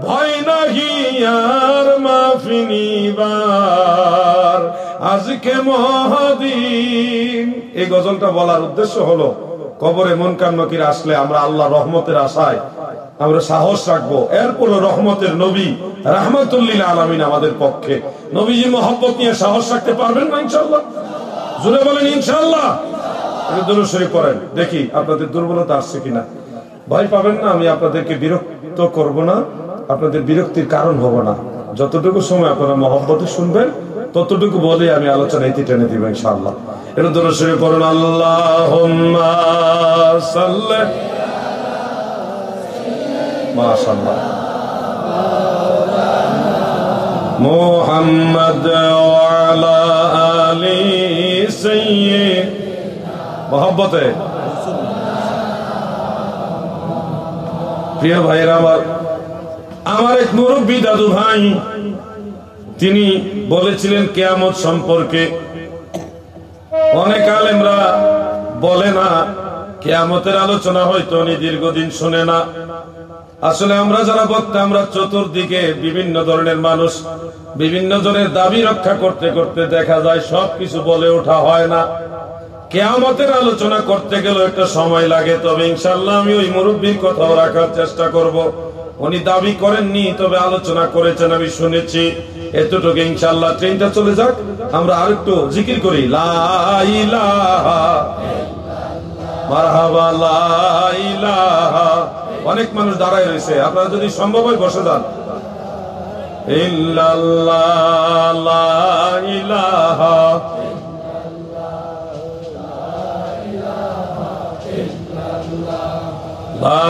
ভয় নাহি আর মাফি নিবার, আজকে মহাদিন। এই গজলটা বলার উদ্দেশ্য হলো কবরে মুনকার নকির আসলে আমরা আল্লাহ রহমতের আশায় আমরা সাহস রাখবো। এরপর রহমতের নবী রাহমাতুল লিল আলামিন আমাদের পক্ষে। নবীজির মহব্বত নিয়ে সাহস রাখতে পারবেন না ইনশাআল্লাহ? জোরে বলেন ইনশাআল্লাহ। দুরূদ শরীফ পড়েন, দেখি আপনাদের দুর্বলতা আসছে কিনা। ভয় পাবেন না, আমি আপনাদেরকে বিরক্ত করব না, আপনাদের বিরক্তির কারণ হব না। যতটুকু সময় আপনারা মহব্বতে শুনবেন ততটুকু বলে আমি আলোচনা ইতি টেনে দিব ইনশাআল্লাহ। এটা দুরূদ শরীফ পড়ুন। আল্লাহুম্মা সাল্লি, মাশাআল্লাহ, মুহাম্মদ ওয়া আলা আলি সাইয়্যিদ, মহব্বতে। প্রিয় ভাইরা আমার এক মুরব্বী দাদু ভাই, তিনি বলেছিলেন কিয়ামত সম্পর্কে। অনেক আলেমরা বলে না, কিয়ামতের আলোচনা হয়তো উনি দীর্ঘদিন শুনে না। আসলে আমরা যারা বক্তা, আমরা চতুর্দিকে বিভিন্ন ধরনের মানুষ, বিভিন্ন জনের দাবি রক্ষা করতে করতে দেখা যায় সবকিছু বলে ওঠা হয় না। কিয়ামতের আলোচনা করতে গেলে একটা সময় লাগে, তবে ইনশাআল্লাহ আমি ওই মুরব্বীর কথাও রাখার চেষ্টা করব। উনি দাবি করেননি, তবে আলোচনা করেছেন, আমি শুনেছি। এতটুকু ইনশাআল্লাহ। ট্রেনটা চলে যাক, আমরা আরেকটু জিকির করি। লা ইলাহা মারহাবা লা ইলাহা। অনেক মানুষ দাঁড়ায় রয়েছে, আপনারা যদি সম্ভব হয় বসে যান। ইল্লাল্লাহ লা ইলাহা লা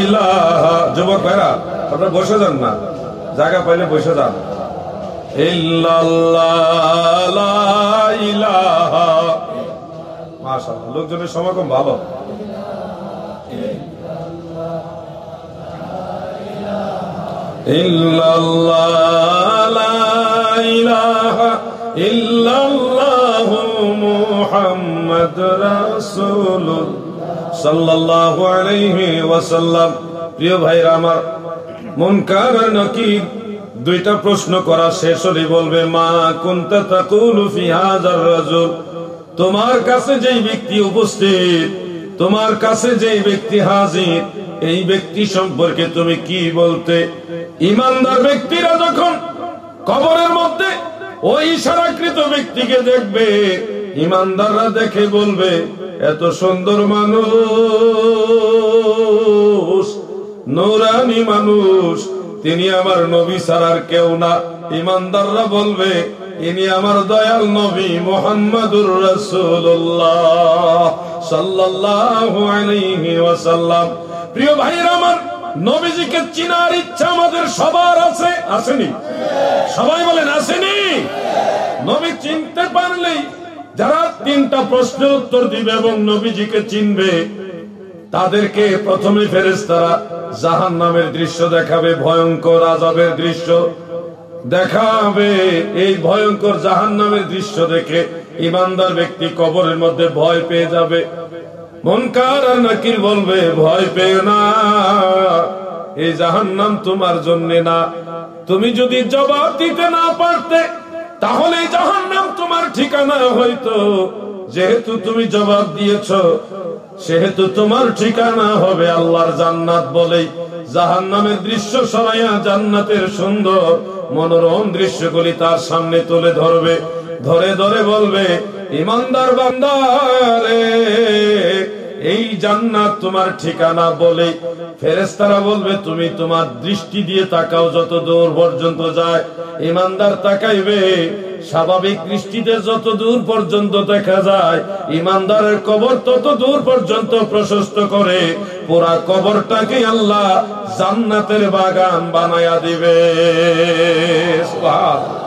ইলাহা। যুবক ভাইরা আপনারা বসে যান না, জায়গা পাইলে বসে যান। ইল্লাল্লাহ লা ইলাহা। মাশাআল্লাহ, লোকজনের সমাগম ভালো। ইল্লাল্লাহ লা ইলাহা ইল্লাল্লাহু মুহাম্মাদুর রাসূলুল্লাহ সাল্লাল্লাহু আলাইহি ওয়াসাল্লাম। প্রিয় ভাইরা আমার, মুনকার আর নাকির দুইটা প্রশ্ন করা শেষ হলে বলবে, মা কুনতা তাকুলু ফি হাযার রাজুল। তোমার কাছে যেই ব্যক্তি উপস্থিত, তোমার কাছে যেই ব্যক্তি হাজির, এই ব্যক্তি সম্পর্কে তুমি কি বলতে? ঈমানদার ব্যক্তিরা যখন কবরের মধ্যে ওই ইশারাকৃত ব্যক্তিকে দেখবে, ঈমানদাররা দেখে বলবে, এত সুন্দর মানুষ, নূরানি মানুষ, তিনি আমার নবী ছাড়ার কেউ না। ঈমানদাররা বলবে, ইনি আমার দয়াল নবী মুহাম্মাদুর রাসূলুল্লাহ সাল্লাল্লাহু আলাইহি ওয়াসাল্লাম। প্রিয় ভাইরা আমার, নবীজিকে চিনার ইচ্ছা আমাদের সবার আছে, আসেনি? সবাই বলেন আসেনি? নবী চিনতে পারলেই যারা তিনটা প্রশ্নের উত্তর দিবে এবং নবীজিকে চিনবে, তাদেরকে প্রথমে ফেরেশতারা জাহান্নামের দৃশ্য দেখাবে, ভয়ঙ্কর আযাবের দৃশ্য দেখাবে। এই ভয়ঙ্কর জাহান্নামের দৃশ্য দেখে ঈমানদার ব্যক্তি কবরের মধ্যে ভয় পেয়ে যাবে। মুনকার আর নাকির বলবে, ভয় পেও না, এই জাহান্নাম তোমার জন্য না। তুমি যদি জবাব দিতে না পারতে, তাহলে জাহান্নাম তোমার ঠিকানা হইতো। যেহেতু তুমি জবাব দিয়েছো, সেহেতু তোমার ঠিকানা হবে আল্লাহর জান্নাত। বলেই জাহান্নামের দৃশ্য সরাইয়া জান্নাতের সুন্দর মনোরম দৃশ্যগুলি তার সামনে তুলে ধরবে। ধরে ধরে বলবে, ঈমানদার বান্দারে, এই জান্নাত তোমার ঠিকানা। বলে ফেরেশতারা বলবে, তুমি তোমার দৃষ্টি দিয়ে তাকাও যত দূর পর্যন্ত যায়। ঈমানদার তাকাইবে, স্বাভাবিক দৃষ্টিতে যত দূর পর্যন্ত দেখা যায়, ঈমানদারের কবর তত দূর পর্যন্ত প্রশস্ত করে পুরা কবরটাকে আল্লাহ জান্নাতের বাগান বানায়া দিবে। সুবহানাল্লাহ।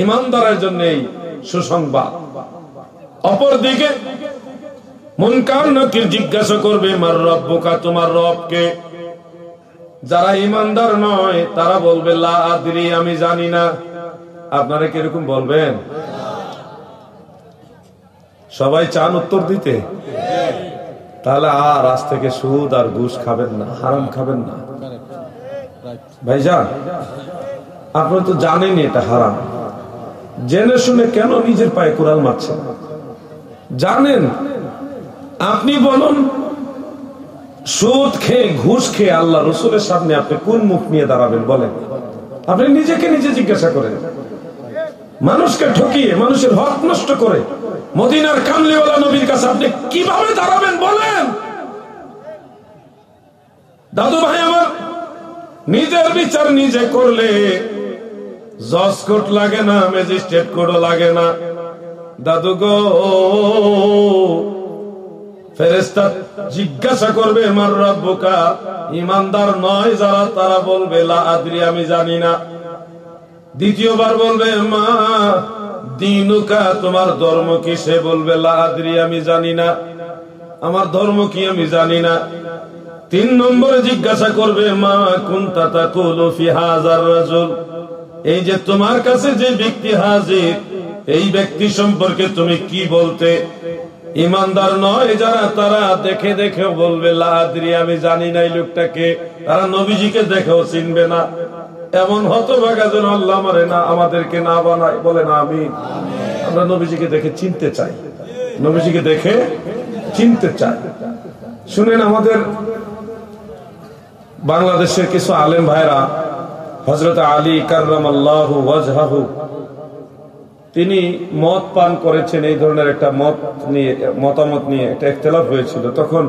ঈমানদারের জন্য এই সুসংবাদ। অপরদিকে মুনকার নাকির জিজ্ঞাসা করবে, মার রব্বুকা, তোমার রব কে? যারা ঈমানদার নয় তারা বলবে, লা আদরি, আমি জানি না। আপনারা কিরকম বলবেন? সবাই চান উত্তর দিতে? তাহলে আর আজ থেকে সুদ আর ঘুষ খাবেন না, হারাম খাবেন না। ভাইজান, আপনারা তো জানেনই এটা হারাম, জেনে শুনে কেন নিজের পায়ে কুড়াল মারছেন? জানেন। আপনি বলুন, সুদ খেয়ে ঘুষ খেয়ে আল্লাহ রসুলের সামনে আপনি কোন মুখ নিয়ে দাঁড়াবেন বলেন? আপনি নিজেকে নিজে জিজ্ঞাসা করেন। মানুষকে ঠকিয়ে, মানুষের হক নষ্ট করে মদিনার কামলিওয়ালা নবীর কাছে আপনি কিভাবে দাঁড়াবেন বলেন? দাদু ভাই আমার, নিজের বিচার নিজে করলে জজ কোর্ট লাগে না, ম্যাজিস্ট্রেট কোর্টও লাগে না। দাদু গো, ফেরেশতা জিজ্ঞাসা করবে, মার রব্বুকা। ঈমানদার নয় যারা, তারা বলবে, লা আদরি, আমি জানি না। দ্বিতীয়বার বলবে, মা দীনুকা, তোমার ধর্ম কি? সে বলবে, লা আদরি, আমি জানি না, আমার ধর্ম কি আমি জানি না। 3 নম্বরে জিজ্ঞাসা করবে, মা কুনতা তাকুলু ফি হাযার রাজুল, এই যে তোমার কাছে যে ব্যক্তি হাজির, এই ব্যক্তি সম্পর্কে তুমি কি বলতে? ঈমানদার নয় যারা, তারা দেখে দেখে বলবে, লা আদরি, আমি জানি না এই লোকটাকে। তারা নবীজিকে দেখেও চিনবে না। এমন হতভাগা যেন আল্লাহ আমাদেরকে না বানায়, বলে না আমিন। আমরা নবীজিকে দেখে চিনতে চাই, নবীজিকে দেখে চিনতে চায়। শুনেন, আমাদের বাংলাদেশের কিছু আলেম ভাইরা হযরত আলী কাররামাল্লাহু ওয়াজহাহু তিনি মদ পান করেছেন, এই ধরনের একটা মতামত নিয়ে একটা ইখতিলাফ হয়েছিল। তখন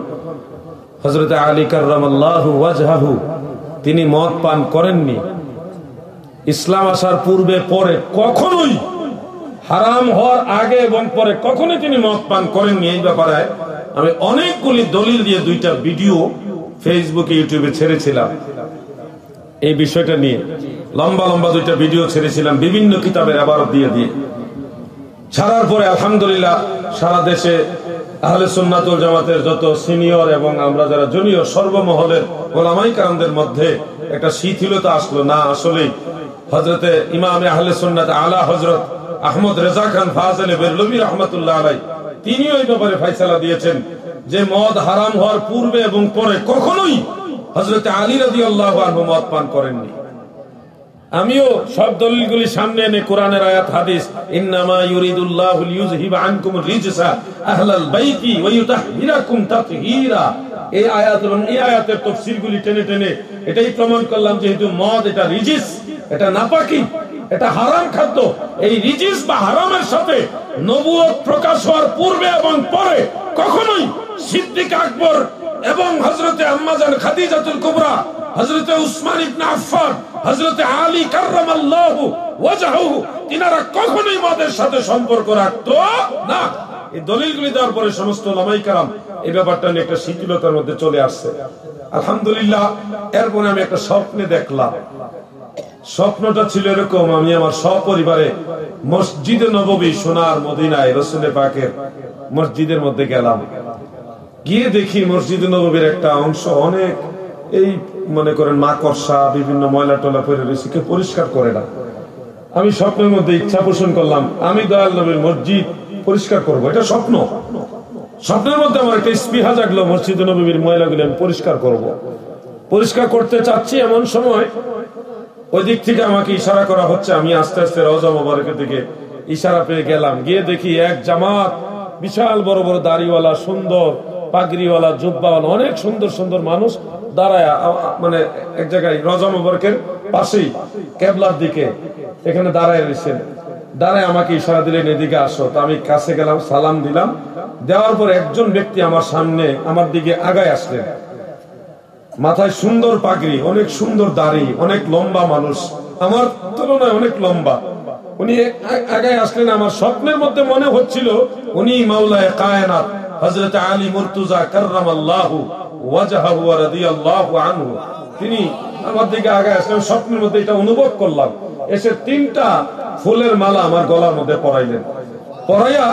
হযরত আলী কাররামাল্লাহু ওয়াজহাহু তিনি মদ পান করেননি। ইসলাম আসার পূর্বে পরে কখনোই, হারাম হওয়ার আগে এবং পরে কখনোই তিনি মদ পান করেননি। এই ব্যাপারে আমি অনেকগুলি দলিল দিয়ে 2টা ভিডিও ফেসবুকে ইউটিউবে ছেড়েছিলাম। এই বিষয়টা নিয়ে লম্বা লম্বা 2টা ভিডিও ছেড়েছিলাম, বিভিন্ন কিতাবের আবারত দিয়ে দিয়ে। ছাড়ার পরে আলহামদুলিল্লাহ সারা দেশে আহলে সুন্নাত ওয়াল জামাতের যত সিনিয়র এবং আমরা যারা জুনিয়র সর্বমহলের ওলামায়ে কেরামদের মধ্যে একটা শিথিলতা আসলো। না, আসলে হযরতে ইমামে আহলে সুন্নাত আলা হযরত আহমদ রেজা খান ফাজলে বেরলভী রাহমাতুল্লাহ আলাইহি তিনি ওই ব্যাপারে ফয়সালা দিয়েছেন যে মদ হারাম হওয়ার পূর্বে এবং পরে কখনোই হযরত আলী রাদিয়াল্লাহু আনহু মদ পান করেননি। আমিও সব দলিলগুলি সামনে এনে কোরআনের আয়াত হাদিস, ইন্নামা ইউরিদুল্লাহু লিইউযহিবা আনকুম রিজসা আহলাল বাইতি ওয়া ইউতাহহিরাকুম তাতহীরা, এই আয়াত এবং এই আয়াতের তাফসীরগুলি টেনে টেনে এটাই প্রমাণ করলাম যেহেতু মদ এটা রিজিস, এটা নাপাকি, এটা হারাম খাদ্য। এই রিজিস বা হারামের সাথে নবুয়ত প্রকাশ হওয়ার পূর্বে এবং পরে কখনোই সিদ্দিক আকবর এবং হযরতে আম্মা জান খাদিজাতুল কুবরা, হযরতে উসমান ইবনে আফফান, হযরতে আলী কাররামাল্লাহু ওয়াজহাহু তিনারা কখনোই মদের সাথে সম্পর্ক রাখতো না। এই দলিলগুলি দেওয়ার পরে সমস্ত উলামায়ে কেরাম এই ব্যাপারটা নিয়ে একটা শিথিলতার মধ্যে চলে আসছে আলহামদুলিল্লাহ। এরপরে আমি একটা স্বপ্নে দেখলাম। স্বপ্নটা ছিল এরকম, আমি আমার সপরিবারে মসজিদে নববী সোনার মদিনায় রাসূল পাকের মসজিদের মধ্যে গেলাম। গিয়ে দেখি মসজিদে নববীর একটা অংশ অনেক এই মনে করেন মাকড়সা বিভিন্ন ময়লা টলা পড়ে রয়েছে, কেউ পরিষ্কার করে না। আমি স্বপ্নের মধ্যে ইচ্ছা পোষণ করলাম আমি দয়াল নবীর মসজিদ পরিষ্কার করব। এটা স্বপ্ন। স্বপ্নের মধ্যে আমার একটা স্পৃহা জাগলো, মসজিদে নববীর ময়লাগুলি আমি পরিষ্কার করব। পরিষ্কার করতে চাচ্ছি, এমন সময় ওই দিক থেকে আমাকে ইশারা করা হচ্ছে। আমি আস্তে আস্তে রওজা মোবারকের দিকে ইশারা পেয়ে গেলাম। গিয়ে দেখি এক জামাত, বিশাল বড় বড় দাড়িওয়ালা, সুন্দর পাগড়িওয়ালা, জুব্বাওয়ালা, অনেক সুন্দর সুন্দর মানুষ দাঁড়ায়, মানে এক জায়গায় রওজা মোবারকের পাশেই কেবলার দিকে এখানে দাঁড়ায় রয়েছেন। দাঁড়ায় আমাকে ইশারা দিলেন এদিকে আসো। তো আমি কাছে গেলাম, সালাম দিলাম। দেওয়ার পর একজন ব্যক্তি আমার সামনে আমার দিকে আগায় আসলেন। মাথায় সুন্দর পাগড়ি, অনেক সুন্দর দাড়ি, অনেক লম্বা মানুষ, আমার তুলনায় অনেক লম্বা। উনি আগায় আসলেন। আমার স্বপ্নের মধ্যে মনে হচ্ছিল উনি মাওলায়ে কায়নাত হযরত আলী মুর্তজা কাররামাল্লাহু ওয়াজহাহু ওয়া রাদিয়াল্লাহু আনহু তিনি আমার দিকে আগায় আসলেন। স্বপ্নের মধ্যে এটা অনুভব করলাম। এসে 3টা ফুলের মালা আমার গলার মধ্যে পরাইলেন। পরাইয়া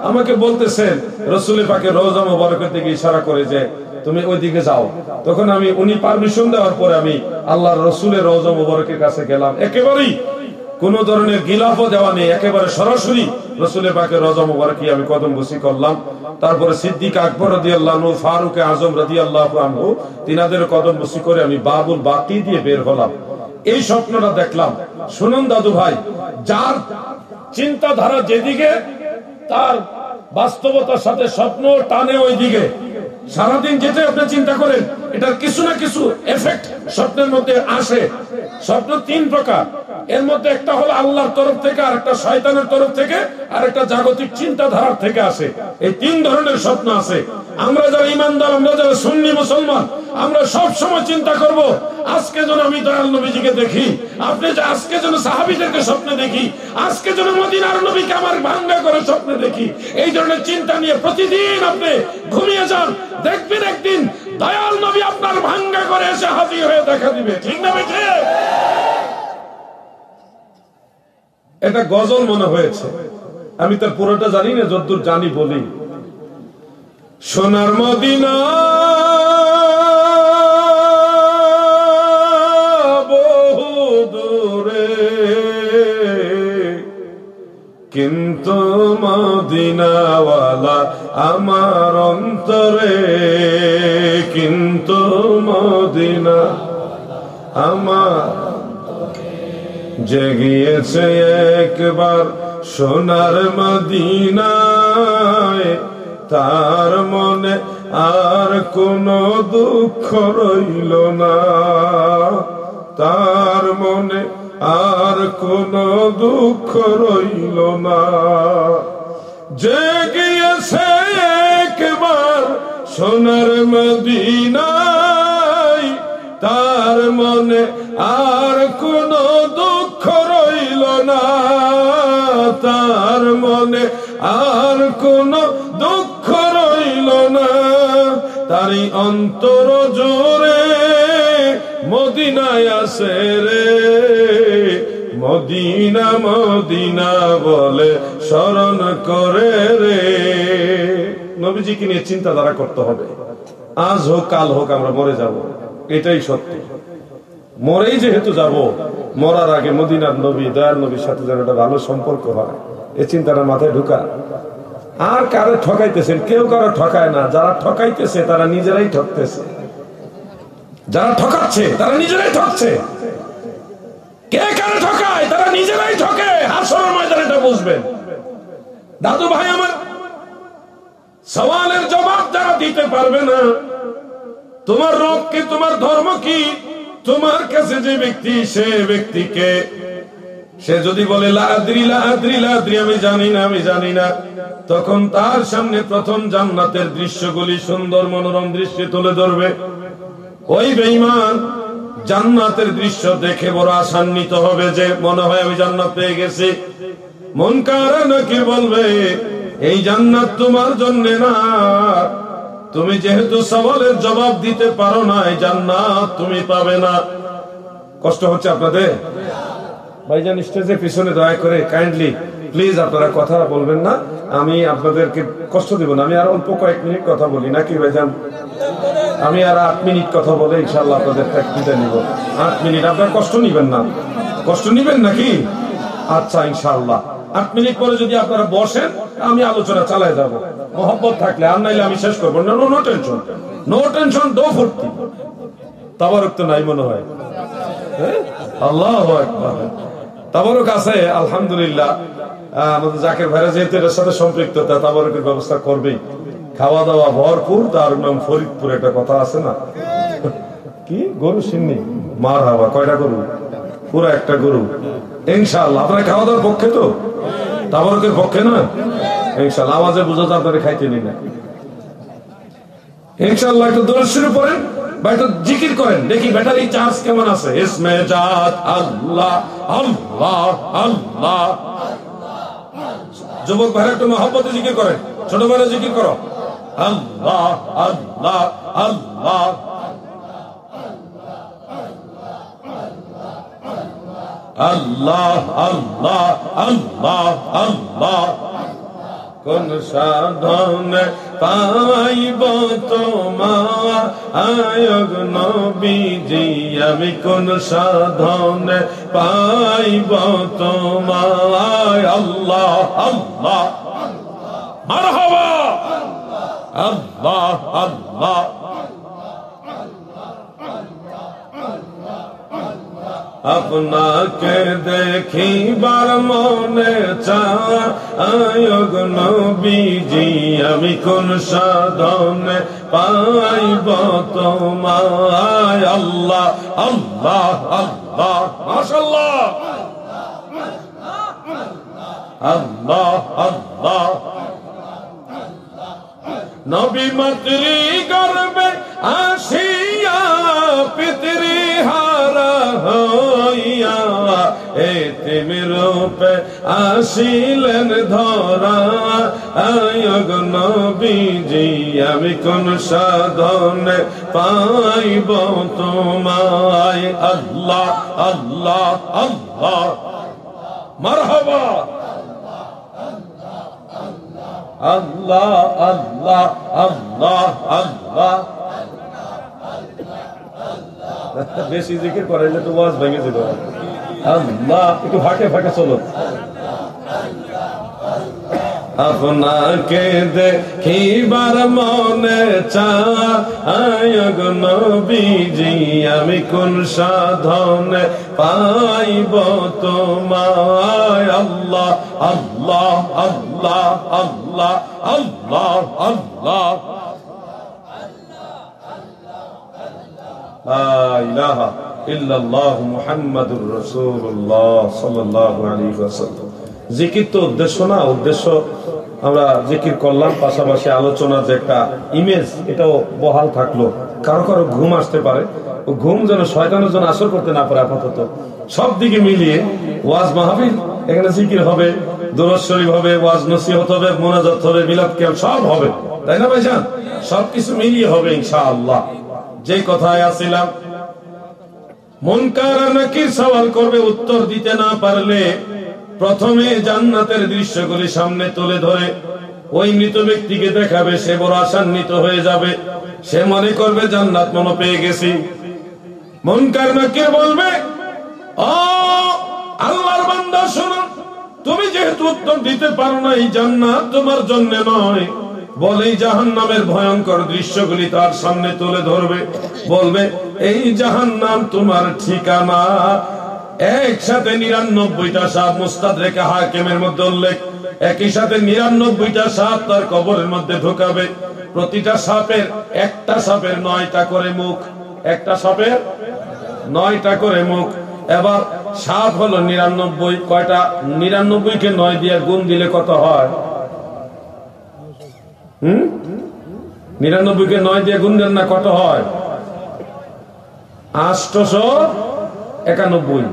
আমাকে বলতেছেন রাসূল পাকের রওজা মোবারকের দিকে ইশারা করে যে তুমি ওইদিকে যাও। তখন আমি উনি পারমিশন দেওয়ার পরে আমি আল্লাহর রাসূলের রওজা মোবারকের কাছে গেলাম। একেবারেই কোন ধরনের গিলাফও দেওয়া নেই, একেবারে সরাসরি রাসূল পাকের রওজা মোবারকে আমি কদম বসি করলাম। তারপরে সিদ্দিক আকবর রাদিয়াল্লাহু আনহু, ফারুক আযম রাদিয়াল্লাহু আনহু তিনাদের কদম বসি করে আমি বাবুল বাকি দিয়ে বের হলাম। এই স্বপ্নটা দেখলাম। শুনুন দাদু ভাই, যার চিন্তাধারা যেদিকে তার বাস্তবতার সাথে স্বপ্ন টানে ওই দিকে। সারাদিন যেটা আপনি চিন্তা করেন এটার কিছু না কিছু এফেক্ট স্বপ্নের মধ্যে আসে। স্বপ্ন 3 প্রকার, এর মধ্যে একটা হলো আল্লাহর তরফ থেকে, আর একটা শয়তানের তরফ থেকে, আর একটা জাগতিক চিন্তাধারার থেকে আসে। এই 3 ধরনের স্বপ্ন আছে। আমরা যারা ইমানদার, আমরা যারা সুন্নি মুসলমান, আমরা সব সময় চিন্তা করব আজকে যেন আমি দয়াল নবীজিকে দেখি, আপনি যে আজকে যেন সাহাবীদেরকে স্বপ্নে দেখি, আজকে যেন মদিনার নবীকে আমার ভাঙ্গা করে স্বপ্নে দেখি। এই ধরনের চিন্তা নিয়ে প্রতিদিন আপনি ঘুমিয়ে যান, দেখবেন একদিন দয়াল নবী আপনার ভাঙ্গা করে এসে হাজির হয়ে দেখা দিবে। ঠিক না বেঠে? এটা গজল মনে হয়েছে, আমি তার পুরোটা জানি না, যতদূর জানি বলি। সোনার মদিনা বহু দূরে, কিন্তু মদিনাওয়ালা আমার অন্তরে, কিন্তু মদিনা আমার জেগিয়েছে একবার সোনার মদিনায়, তার মনে আর কোনো দুঃখ রইল না, তার মনে আর কোনো দুঃখ রইল না। যে গিয়েছে একবার সোনার মদিনায়, তার মনে আর কোনো দুঃখ রইল না, তার মনে আর কোনো দুঃখ রইল না। তারই অন্তর জোরে মদিনায় আসে রে, মদিনা মদিনা বলে স্মরণ করে রে। নবীজিকে নিয়ে চিন্তাধারা করতে হবে। আজ হোক কাল হোক আমরা মরে যাব, এটাই সত্যি। মরেই যেহেতু যাব, মরার আগে মদিনার নবী, দয়াল নবীর সাথে যেন একটা ভালো সম্পর্ক হয়, এই চিন্তাটা মাথায় ঢুকা। আর কারো ঠকাইতেছেন? কেউ কারো ঠকায় না। যারা ঠকাইতেছে তারা নিজেরাই ঠকতেছে, যারা ঠকাচ্ছে তারা নিজেরাই ঠকছে। কে কারো ঠকায়? তারা নিজেরাই ঠকে। হাসরের ময়দানে এটা বুঝবেন। দাদু ভাই আমার, সওয়ালের জবাব যারা দিতে পারবে না, তোমার রব কি, তোমার ধর্ম কি, তোমার কাছে যে ব্যক্তি, সে ব্যক্তিকে সে যদি বলে লা আদরি লা আদরি লা আদরি, আমি জানি না, আমি জানি না, তখন তার সামনে প্রথম জান্নাতের দৃশ্যগুলি, সুন্দর মনোরম দৃশ্য তুলে ধরবে। ওই বেঈমান জান্নাতের দৃশ্য দেখে বড় আশান্বিত হবে যে মনে হয় আমি জান্নাত পেয়ে গেছি। মুনকার নাকির বলবে এই জান্নাত তোমার জন্য না, তুমি যেহেতু সওয়ালের জবাব দিতে পারো না, এই জান্নাত তুমি পাবে না। কষ্ট হচ্ছে আপনাদের? ভাইজান স্টেজের পিছনে দয়া করে কাইন্ডলি প্লিজ আপনারা কথা বলবেন না, আমি আপনাদেরকে কষ্ট দিব না। আমি আর অল্প কয়েক মিনিট কথা বলি নাকি ভাইজান? আমি আর 8 মিনিট কথা বলে ইনশাআল্লাহ আপনাদের বিদায় নিব। 8 মিনিট, আপনারা কষ্ট নিবেন না? কষ্ট নিবেন নাকি? আচ্ছা ইনশাআল্লাহ 8 মিনিট পরে যদি আপনারা বসেন আমি আলোচনা চালায় যাব, মোহব্বত থাকলে। আর নাইলে আমি শেষ করবো। নো টেনশন, নো টেনশন, দো ফুর্তি। তাবারক তো নাই মনে হয়। আল্লাহু আকবার। তাবারক আছে আলহামদুলিল্লাহ। আমাদের জাকের ভাইরা যেহেতু এর সাথে সম্পৃক্ত, তা তাবারকের ব্যবস্থা করবেই। খাওয়া দাওয়া ভরপুর। তার নাম ফরিদপুর, একটা কথা আছে না, কি গরু সিন্নি মার হাওয়া, কয়টা গরু? পুরো একটা গরু। ইনশাআল্লাহ আপনারা খাওয়া দাওয়ার পক্ষে তো, তাবারকের পক্ষে না? ইনশাআল্লাহ আওয়াজে বুঝা তো আপনারা খাইতে নি না। ইনশাআল্লাহ একটু দরুদ শরীফ পড়েন বা একটু জিকির করেন, দেখি ব্যাটারি চার্জ কেমন আছে। ইসমে জাত আল্লাহ আল্লাহ আল্লাহ। যুবক ভাইরা একটু মহব্বতে জিকির করেন, ছোট ভাইরা জিকির করো। আল্লাহ আল্লাহ আল্লাহ আল্লাহ আল্লাহ আল্লাহ আল্লাহ। কোন সাধনে পাইব তোমার আয়গ নবীজি, আমি কোন সাধনে পাইব তোমার। আল্লাহ আল্লাহ মারহাবা। আল্লাহ আল্লাহ আপনাকে দেখিবার মনে চায় আয়গ নবীজি, আমি কোন সাধনে পাইব তোমায়। আল্লাহ আল্লাহ আল্লাহ মাশাআল্লাহ। আল্লাহ আল্লাহ। নবী মাতৃ গর্বে আসিয়া পিতৃ হারা হইয়া, এতিম রূপে আসিলেন ধরা আয়গ নবীজি, আমি কোন সাধনে পাইব তোমায়। আল্লাহ আল্লাহ আল্লাহ মারহাবা। আল্লাহ আল্লাহ আল্লাহ আল্লাহ। বেশি জিকির করাইলে তো ওয়াজ ভেঙে যেত। আল্লাহ একটু ফাঁকে ফাঁকে চলো। আপনাকে দেখিবার মনে চায় আয়গ নবীজি, আমি কোন সাধনে পাইব তোমায়। আল্লাহ আল্লাহ আল্লাহ আল্লাহ আল্লাহ আল্লাহ আল্লাহ লা ইলাহা ইল্লাল্লাহ মুহাম্মাদুর রাসূলুল্লাহ সাল্লাল্লাহু আলাইহি ওয়াসাল্লাম। জিকির তো উদ্দেশ্য না, উদ্দেশ্য আমরা জিকির করলাম, পাশাপাশি আলোচনার যে একটা ইমেজ এটাও বহাল থাকলো। কারো কারো ঘুম আসতে পারে, ঘুম যেন শয়তানের জন্য আসর করতে না পারে। আপাতত সব দিকে মিলিয়ে ওয়াজ মাহফিল, এখানে জিকির হবে, দুরূদ শরীফ হবে, ওয়াজ নসিহত হবে, মুনাজাত হবে, মিলাদ কিয়াম সব হবে, তাই না ভাইজান? সবকিছু মিলিয়ে হবে ইনশাআল্লাহ। যে কথায় আসছিলাম, মুনকার আর নাকির সওয়াল করবে, উত্তর দিতে না পারলে প্রথমে জান্নাতের দৃশ্যগুলি সামনে তুলে ধরে ওই মৃত ব্যক্তিকে দেখাবে। সে বড় আশান্বিত হয়ে যাবে, সে মনে করবে জান্নাত মনে পেয়ে গেছি। মুনকার নাকির বলবে, ও আল্লাহর বান্দা শোনো, তুমি যেহেতু উত্তর দিতে পারো না, এই জান্নাত তোমার জন্য নয়, বলেই জাহান্নামের ভয়ঙ্কর দৃশ্যগুলি তার সামনে তুলে ধরবে। বলবে, এই জাহান্নাম তোমার ঠিকানা। একসাথে 99টা সাপ, মুস্তাদরেক হাকিমের মধ্যে উল্লেখ, একই সাথে 99টা সাপ তার কবরের মধ্যে ঢোকাবে। প্রতিটা সাপের, একটা সাপের 9টা করে মুখ, একটা সাপের 9টা করে মুখ। এবার সাপ হলো 99, কয়টা? 99কে 9 দিয়ে গুণ দিলে কত হয়? 99কে 9 দিয়ে গুণ দেন না, কত হয়? 891।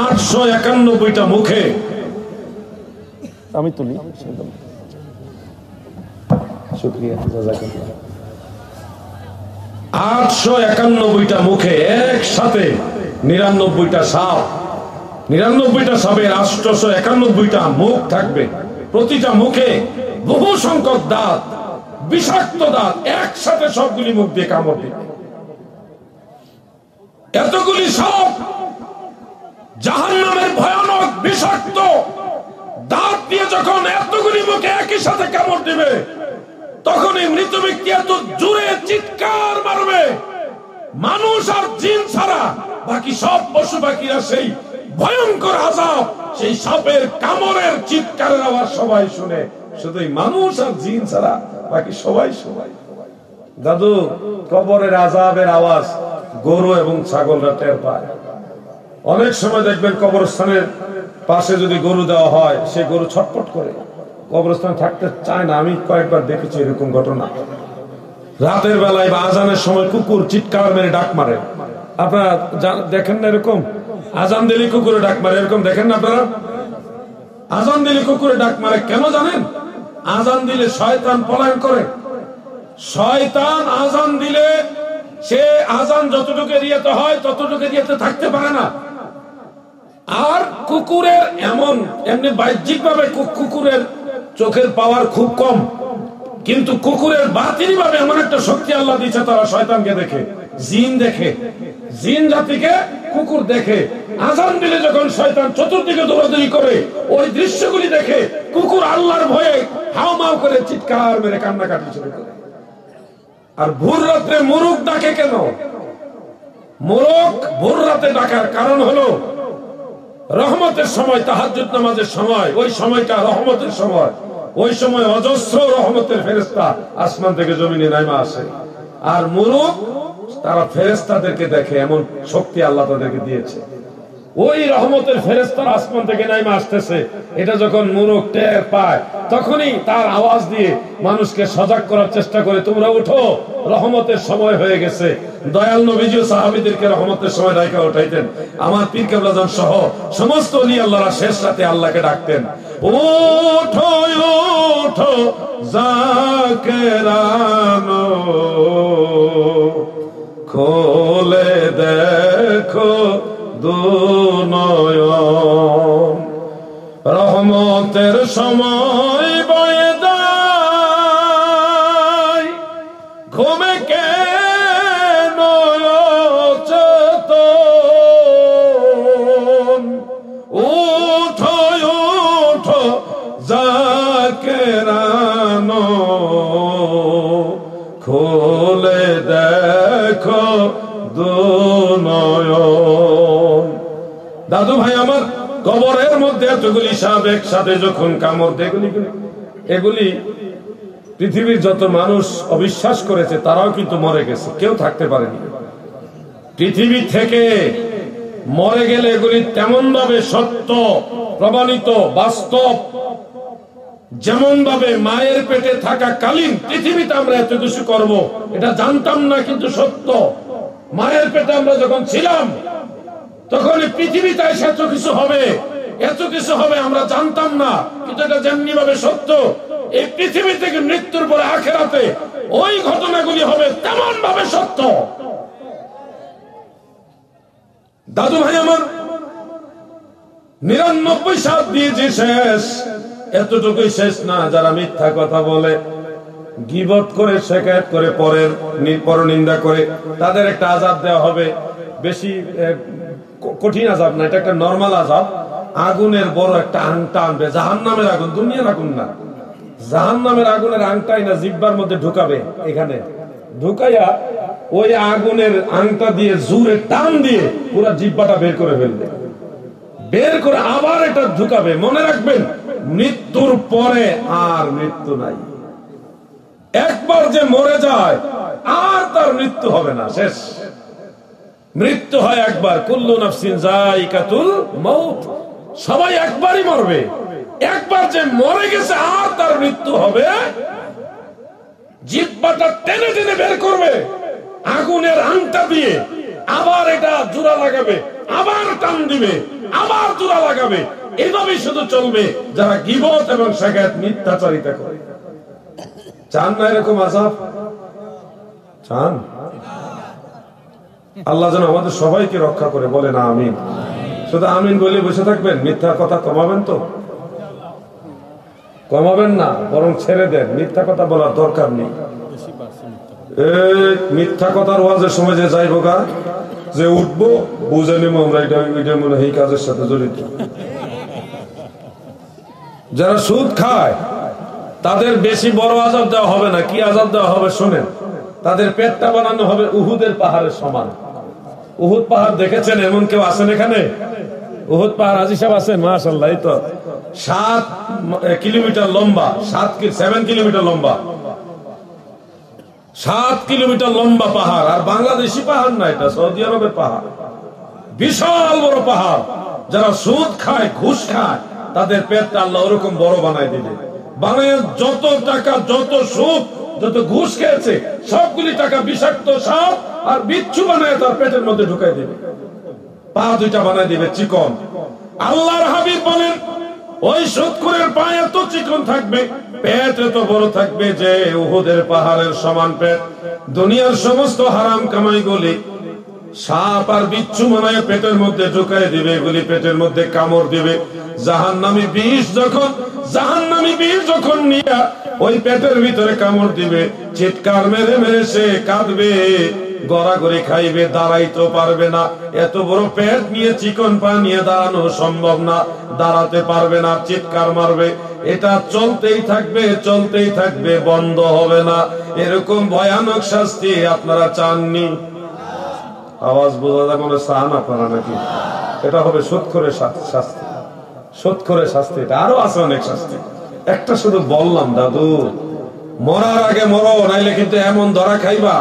891টা মুখে, আমি তুলি, শুকরিয়া, জাযাকাল্লাহ। 891টা মুখে একসাথে 99টা সাপ, 99টা সাপের 891টা মুখ থাকবে। প্রতিটা মুখে বহু সংখ্যক দাঁত, বিষাক্ত দাঁত, একসাথে সবগুলি মুখ দিয়ে কামড় দিবে। এতগুলি সাপ জাহান্নামের ভয়ানক বিষাক্ত দাঁত দিয়ে যখন এতগুলি মুখে একই সাথে কামড় দিবে, তখন এই মৃত ব্যক্তি এত জোরে চিৎকার মারবে, মানুষ আর জিন ছাড়া বাকি সব পশু পাখিরা সেই ভয়ঙ্কর আযাব, সেই সাপের কামড়ের চিৎকারের আওয়াজ সবাই শুনে, শুধু মানুষ আর জিন ছাড়া বাকি সবাই। দাদু, কবরের আযাবের আওয়াজ গরু এবং ছাগলরা টের পায়। অনেক সময় দেখবেন কবরস্থানের পাশে যদি গরু দেওয়া হয়, সে গরু ছটফট করে, কবরস্থানে থাকতে চায় না। আমি কয়েকবার দেখেছি এরকম ঘটনা। রাতের বেলায় বা আজানের সময় কুকুর চিৎকার মেরে ডাক মারে। আপনারা দেখেন না এরকম? আজান দিলে কুকুরে ডাক মারে, এরকম দেখেন না আপনারা? আজান দিলে কুকুরে ডাক মারে কেন জানেন? আজান দিলে শয়তান পলায়ন করে। শয়তান আজান দিলে সে আজান যতটুকু এরিয়াতে হয় ততটুকু এরিয়াতে থাকতে পারে না। আর কুকুরের এমনি বাহ্যিক ভাবে কুকুরের চোখের পাওয়ার খুব কম, কিন্তু কুকুরের বাতিল ভাবে এমন একটা শক্তি আল্লাহ দিয়েছে, তারা শয়তানকে দেখে, জিন দেখে, জিন জাতিকে কুকুর দেখে। আজান দিলে যখন শয়তান চতুর্দিকে দৌড়াদৌড়ি করে, ওই দৃশ্যগুলি দেখে কুকুর আল্লাহর ভয়ে হাউমাউ করে চিৎকার মেরে কান্নাকাটি শুরু করে। আর ভোর রাত্রে মোরগ ডাকে কেন? মোরগ ভোর রাতে ডাকার কারণ হলো রহমতের সময়, তাহাজ্জুদ নামাজের সময়, ওই সময়টা রহমতের সময়। ওই সময় অজস্র রহমতের ফেরেশতা আসমান থেকে জমিনে নামা আসে। আর মোরগ তারা ফেরেশতাদেরকে দেখে, এমন শক্তি আল্লাহ তাদেরকে দিয়েছে। ওই রহমতের ফেরেশতারা আসমান থেকে নামা আসতেছে, এটা যখন মোরগ টের পায়, তখনই তার আওয়াজ দিয়ে মানুষকে সজাগ করার চেষ্টা করে, তোমরা উঠো, রহমতের সময় হয়ে গেছে। দয়াল নবীজি সাহাবীদেরকে রহমতের সময় ডাইকা উঠাইতেন। আমার পীর কেবলা জান সহ সমস্ত ওলি আল্লাহরা শেষ রাতে আল্লাহকে ডাকতেন, ওঠো ওঠো জাকেরানো, খোলে দেখো দুনয়ন, রহমতের সময় বয়ে দেয়, ঘুমে কেন চেতন, উঠো উঠো জাকেরানো, খোলে দেখো দুনয়ন। দাদু ভাই আমার, কবরের মধ্যে এতগুলি সাপ একসাথে যখন কামড় দেয়, এগুলি পৃথিবীর যত মানুষ অবিশ্বাস করেছে তারাও কিন্তু মরে গেছে, কেউ থাকতে পারেনি। পৃথিবী থেকে মরে গেলে এগুলি তেমন ভাবে সত্য প্রমাণিত বাস্তব, যেমন ভাবে মায়ের পেটে থাকা কালীন পৃথিবীতে আমরা এত কিছু করব এটা জানতাম না, কিন্তু সত্য। মায়ের পেটে আমরা যখন ছিলাম তখন পৃথিবীতে এত কিছু হবে, এত কিছু হবে আমরা জানতাম না, কিন্তু এটা যেমনি ভাবে সত্য এই পৃথিবী থেকে মৃত্যুর পরে আখিরাতে ওই ঘটনাগুলি হবে তেমন ভাবে সত্য। দাদু ভাই আমার 99 সাত দিয়েছে শেষ, এতটুকুই শেষ না। যারা মিথ্যা কথা বলে, গীবত করে, শিকায়ত করে, পরের পরনিন্দা করে, তাদের একটা আযাব দেওয়া হবে। বেশি কঠিন আযাব না, এটা একটা নরমাল আযাব। আগুনের বড় একটা আংটা আনবে, জাহান্নামের আগুন, দুনিয়ার আগুন না, জাহান্নামের আগুনের আংটাই না জিহ্বার মধ্যে ঢুকাবে, এখানে ঢুকাইয়া ওই আগুনের আংটা দিয়ে জোরে টান দিয়ে পুরো জিহ্বাটা বের করে ফেলবে, বের করে আবার এটা ঢুকাবে। মনে রাখবেন, মৃত্যুর পরে আর মৃত্যু নাই। একবার যে মরে যায় আর তার মৃত্যু হবে না, শেষ। মৃত্যু হয় একবার, কুল্লু নাফসিন যায়িকাতুল মাউত, সবাই একবারই মরবে। একবার যে মরে গেছে আর তার মৃত্যু হবে, জিহ্বাটা টেনে টেনে বের করবে আগুনের আংটা দিয়ে, আবার এটা জোড়া লাগাবে, আবার টান দিবে, আবার জোড়া লাগাবে। এভাবেই শুধু চলবে যারা গীবত এবং শিকায়ত মিথ্যাচারিতা করে। চান না এরকম আযাব? চান? আল্লাহ যেন আমাদের সবাইকে রক্ষা করে, বলে না আমিন। শুধু আমিন বলে বসে থাকবেন, মিথ্যা কথা কমাবেন তো? কমাবেন না, বরং ছেড়ে দেন, মিথ্যা কথা বলার দরকার নেই। মিথ্যা কথার ওয়াজের সময় যে যাইবো গা, যে উঠবো, বুঝে নিব আমরা এটা মনে হয় এই কাজের সাথে জড়িত। যারা সুদ খায় তাদের বেশি বড় আযাব দেওয়া হবে না। কি আযাব দেওয়া হবে শোনেন, তাদের পেটটা বানানো হবে উহুদের পাহাড়ের সমান। উহুদ পাহাড় দেখেছেন? এমন কেউ আছেন এখানে? উহুদ পাহাড় আজি সাহেব আছেন? মাশাআল্লাহ। এই তো 7 কিলোমিটার লম্বা, 7 কিলোমিটার লম্বা, 7 কিলোমিটার লম্বা পাহাড়। আর বাংলাদেশি পাহাড় না, এটা সৌদি আরবের পাহাড়, বিশাল বড় পাহাড়। যারা সুদ খায়, ঘুষ খায়, তাদের পেটটা আল্লাহ ওরকম বড় বানায় দিবে। বানায় যত টাকা, যত সুদ, যত ঘুষ খেয়েছে, সবগুলি টাকা বিষাক্ত সাপ আর বিচ্ছু বানায় তার পেটের মধ্যে ঢুকাই দিবে। পা দুইটা বানায় দিবে চিকন। আল্লাহর হাবিব বলেন, ওই সুদখোরের পা এত চিকন থাকবে, পেট এত বড় থাকবে যে উহুদের পাহাড়ের সমান পেট। দুনিয়ার সমস্ত হারাম কামাই গুলি সাপ আর বিচ্ছু বানায় পেটের মধ্যে ঢুকাই দিবে, এগুলি পেটের মধ্যে কামড় দিবে। জাহান্নামী বিষ যখন নিয়ে ওই পেটের ভিতরে কামড় দিবে, চিৎকার মেরে মেরে সে কাঁদবে, গড়াগড়ি খাইবে, দাঁড়াইতে পারবে না। এত বড় পেট নিয়ে, চিকন পা নিয়ে দাঁড়ানো সম্ভব না, দাঁড়াতে পারবে না, চিৎকার মারবে। এটা চলতেই থাকবে, চলতেই থাকবে, বন্ধ হবে না। এরকম ভয়ানক শাস্তি আপনারা চাননি? আওয়াজ বোঝা যায় মনে চান আপনারা নাকি? এটা হবে সুদখোরের শাস্তি, সুদখোরের শাস্তি। এটা আরো আছে অনেক শাস্তি, একটা শুধু বললাম। দাদু, মরার আগে মরো, নাইলে কিন্তু এমন ধরা খাইবা।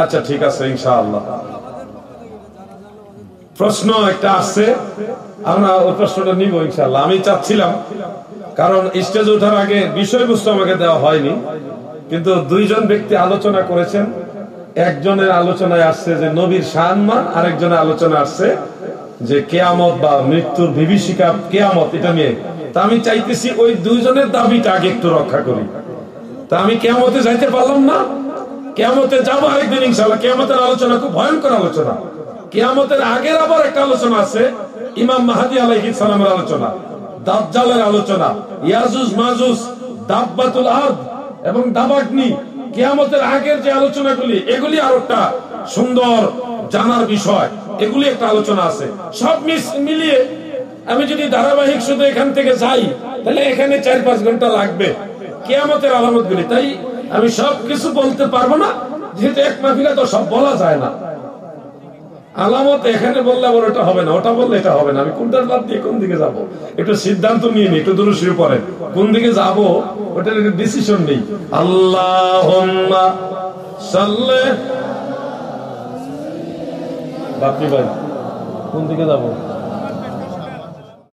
আচ্ছা ঠিক আছে, ইনশাআল্লাহ। প্রশ্ন একটা আসছে, আমরা ওই প্রশ্নটা নিব ইনশাআল্লাহ। আমি চাচ্ছিলাম, কারণ স্টেজে ওঠার আগে বিষয়বস্তু আমাকে দেওয়া হয়নি, কিন্তু 2 জন ব্যক্তি আলোচনা করেছেন। একজনের আলোচনায় আসছে যে নবীর সম্মান, আরেকজনের আলোচনা আসছে যে কিয়ামত বা মৃত্যুর বিভীষিকা, কিয়ামত, এটা নিয়ে। তা আমি চাইতেছি ওই 2 জনের দাবিটা আগে একটু রক্ষা করি। তা আমি কিয়ামতে যাইতে পারলাম না, কিয়ামতে যাবো আরেকদিন ইনশাআল্লাহ। কিয়ামতের আলোচনা খুব ভয়ঙ্কর আলোচনা। কিয়ামতের আগের আবার একটা আলোচনা আছে, ইমাম মাহদী আলাইহিস সালামের আলোচনা, দাজ্জালের আলোচনা, ইয়াজুজ মাজুজ, দাব্বাতুল আরদ এবং দাবাগ্নি। কিয়ামতের আগের যে আলোচনাগুলি, এগুলি আর একটা সুন্দর জানার বিষয়, এগুলি একটা আলোচনা আছে। সব মিলিয়ে আমি যদি ধারাবাহিক শুধু এখান থেকে যাই, তাহলে এখানে 4-5 ঘন্টা লাগবে কিয়ামতের আলামতগুলি। তাই আমি সবকিছু বলতে পারবো না, যেহেতু এক মাহফিলে তো সব বলা যায় না। আলামত এখানে বললে আবার ওটা হবে না, ওটা বললে এটা হবে না। আমি কোনটার বাদ দিয়ে কোন দিকে যাব, একটু সিদ্ধান্ত নিয়ে নি, একটু দূরে শুরু পড়েন, কোন দিকে যাব ওটার একটু ডিসিশন নেই। আল্লাহুম্মা সাল্লি, বাপি ভাই কোন দিকে যাব?